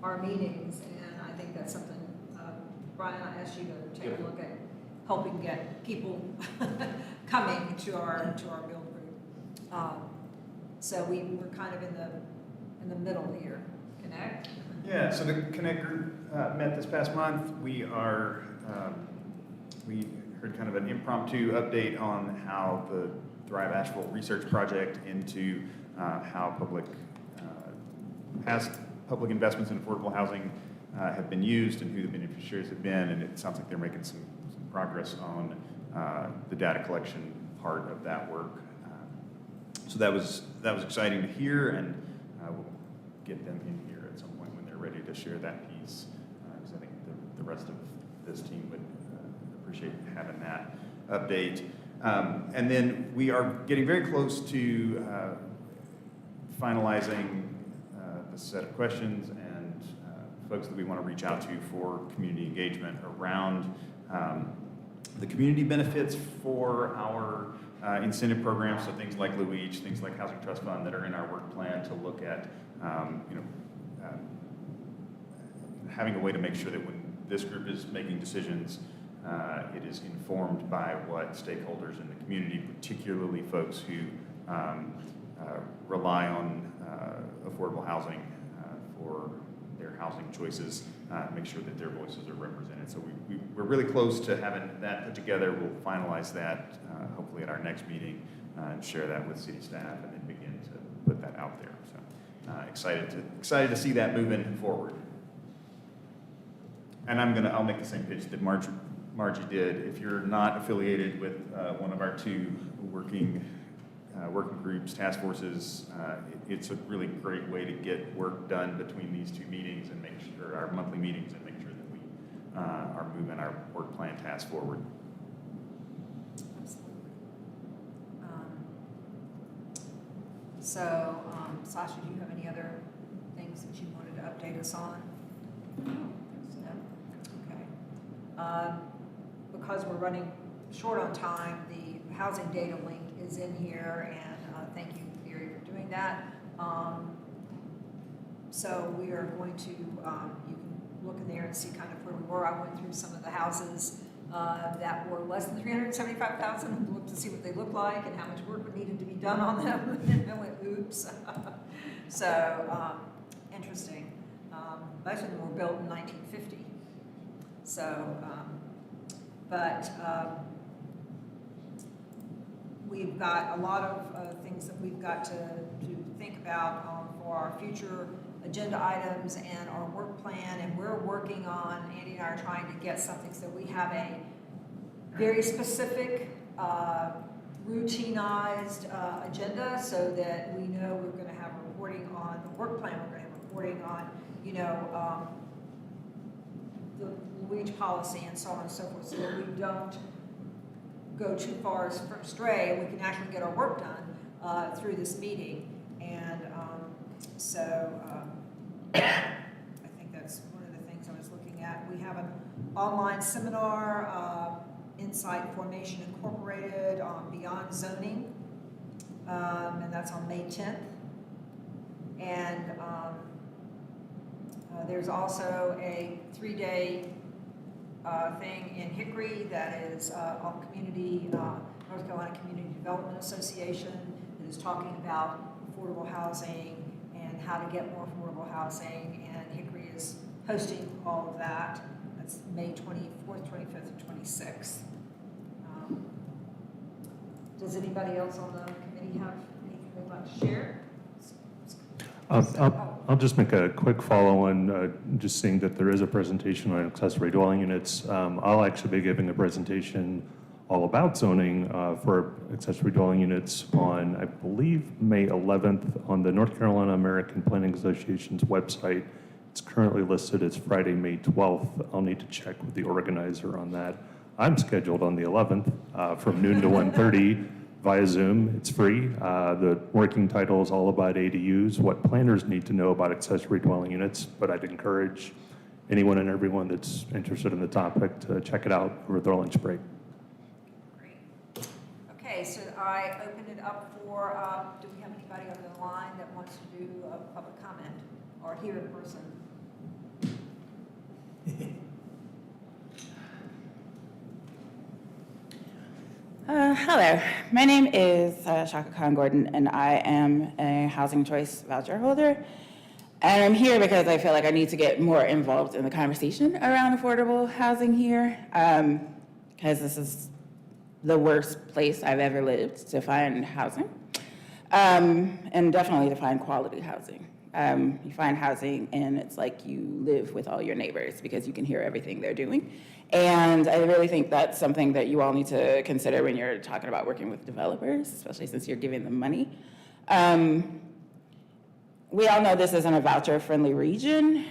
our meetings, and I think that's something, Brian, I asked you to take a look at helping get people coming to our Build group. So we're kind of in the middle here. Connect? Yeah, so the Connect group met this past month. We heard kind of an impromptu update on how the Thrive Asheville research project into how past public investments in affordable housing have been used and who the beneficiaries have been, and it sounds like they're making some progress on the data collection part of that work. So that was exciting to hear, and we'll get them in here at some point when they're ready to share that piece, because I think the rest of this team would appreciate having that update. And then we are getting very close to finalizing the set of questions and folks that we want to reach out to for community engagement around the community benefits for our incentive programs, so things like LUEACH, things like Housing Trust Fund that are in our work plan to look at, having a way to make sure that when this group is making decisions, it is informed by what stakeholders in the community, particularly folks who rely on affordable housing for their housing choices, make sure that their voices are represented. So we're really close to having that put together. We'll finalize that hopefully at our next meeting and share that with city staff, and then begin to put that out there. So excited to see that moving forward. And I'll make the same pitch that Margie did. If you're not affiliated with one of our two working groups, task forces, it's a really great way to get work done between these two meetings and make sure our monthly meetings and make sure that we are moving our work plan task forward. Absolutely. Sasha, do you have any other things that you wanted to update us on? No. Okay. Because we're running short on time, the housing data link is in here, and thank you, Gary, for doing that. So we are going to, you can look in there and see kind of where we were. I went through some of the houses that were less than $375,000 and looked to see what they looked like and how much work needed to be done on them, and I went, oops. So, interesting. Most of them were built in 1950. So, we've got a lot of things that we've got to think about for our future agenda items and our work plan, and we're working on, Andy and I are trying to get something so we have a very specific, routinized agenda, so that we know we're going to have reporting on the work plan, we're going to have reporting on, the LUEACH policy and so on and so forth, so that we don't go too far astray, and we can actually get our work done through this meeting. And I think that's one of the things I was looking at. We have an online seminar, Insight Formation Incorporated, on Beyond Zoning, and that's on May 10th. And there's also a 3-day thing in Hickory that is on North Carolina Community Development Association, that is talking about affordable housing and how to get more affordable housing. And Hickory is posting all of that. That's May 24th, 25th, and 26th. Does anybody else on the committee have anything they'd like to share? I'll just make a quick follow-on, just seeing that there is a presentation on accessory dwelling units. I'll actually be giving a presentation all about zoning for accessory dwelling units on, I believe, May 11th on the North Carolina American Planning Association's website. It's currently listed as Friday, May 12th. I'll need to check with the organizer on that. I'm scheduled on the 11th from noon to 1:30 via Zoom. It's free. The working title is all about ADUs, what planners need to know about accessory dwelling units, but I'd encourage anyone and everyone that's interested in the topic to check it out over their lunch break. Great. Okay, so I open it up for, do we have anybody on the line that wants to do a public comment or here in person? Hello, my name is Shaka Khan Gordon, and I am a housing choice voucher holder. And I'm here because I feel like I need to get more involved in the conversation around affordable housing here, because this is the worst place I've ever lived to find housing, and definitely to find quality housing. You find housing and it's like you live with all your neighbors because you can hear everything they're doing. And I really think that's something that you all need to consider when you're talking about working with developers, especially since you're giving them money. We all know this isn't a voucher-friendly region.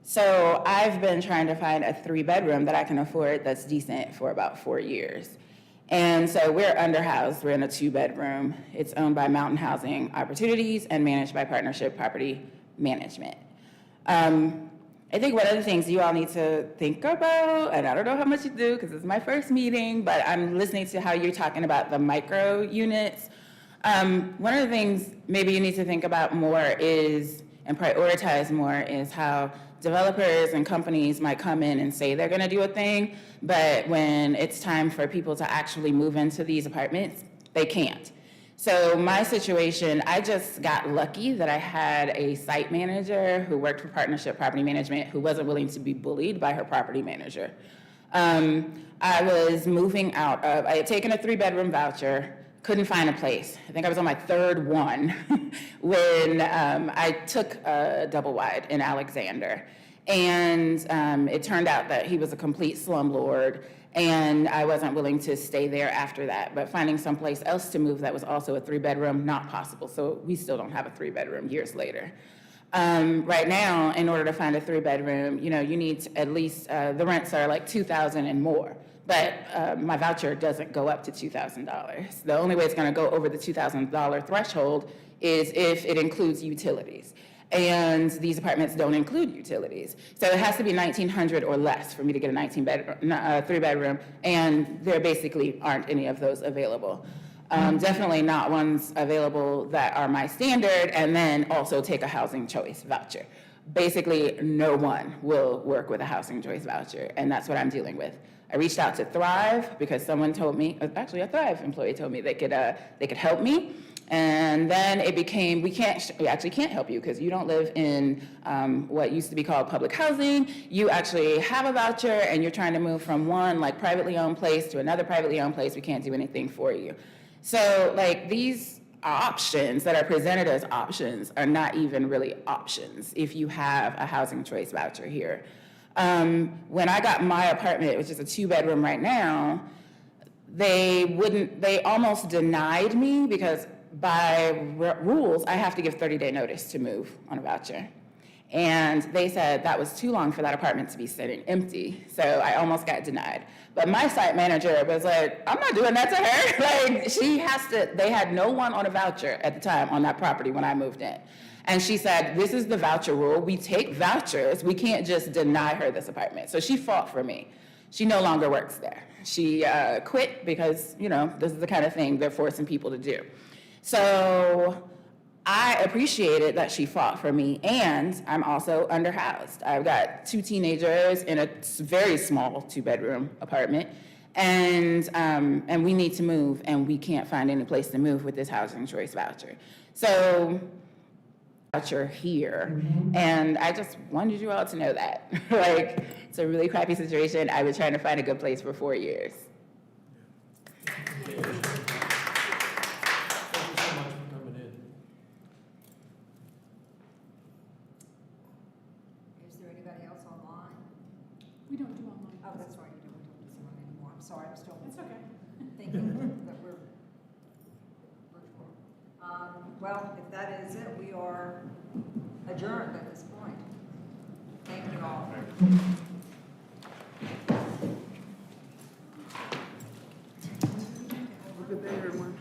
So I've been trying to find a 3-bedroom that I can afford that's decent for about 4 years. And so we're underhoused, we're in a 2-bedroom. It's owned by Mountain Housing Opportunities and managed by Partnership Property Management. I think one of the things you all need to think about, and I don't know how much you do because it's my first meeting, but I'm listening to how you're talking about the micro units. One of the things maybe you need to think about more is, and prioritize more, is how developers and companies might come in and say they're gonna do a thing, but when it's time for people to actually move into these apartments, they can't. So my situation, I just got lucky that I had a site manager who worked for Partnership Property Management who wasn't willing to be bullied by her property manager. I was moving out of, I had taken a 3-bedroom voucher, couldn't find a place. I think I was on my 3rd one when I took a double wide in Alexander. And it turned out that he was a complete slumlord, and I wasn't willing to stay there after that. But finding someplace else to move that was also a 3-bedroom, not possible. So we still don't have a 3-bedroom years later. Right now, in order to find a 3-bedroom, you need to at least, the rents are like $2,000 and more. But my voucher doesn't go up to $2,000. The only way it's gonna go over the $2,000 threshold is if it includes utilities. And these apartments don't include utilities. So it has to be $1,900 or less for me to get a 3-bedroom, and there basically aren't any of those available. Definitely not ones available that are my standard, and then also take a housing choice voucher. Basically, no one will work with a housing choice voucher, and that's what I'm dealing with. I reached out to Thrive because someone told me, actually a Thrive employee told me they could help me. And then it became, we actually can't help you because you don't live in what used to be called public housing. You actually have a voucher and you're trying to move from one like privately owned place to another privately owned place. We can't do anything for you. So like these options that are presented as options are not even really options if you have a housing choice voucher here. When I got my apartment, which is a 2-bedroom right now, they almost denied me because by rules, I have to give 30-day notice to move on a voucher. And they said that was too long for that apartment to be sitting empty. So I almost got denied. But my site manager was like, I'm not doing that to her. Like, she has to, they had no one on a voucher at the time on that property when I moved in. And she said, this is the voucher rule. We take vouchers. We can't just deny her this apartment. So she fought for me. She no longer works there. She quit because, this is the kind of thing they're forcing people to do. So I appreciated that she fought for me, and I'm also underhoused. I've got 2 teenagers in a very small 2-bedroom apartment, and we need to move, and we can't find any place to move with this housing choice voucher. So voucher here. And I just wanted you all to know that. Like, it's a really crappy situation. I've been trying to find a good place for 4 years. Thank you so much for coming in. Is there anybody else online? We don't do online. Oh, that's right, you don't do this one anymore. I'm sorry, I'm still It's okay. thinking that we're virtual. Well, if that is it, we are adjourned at this point. Thank you all. Have a good day, everyone.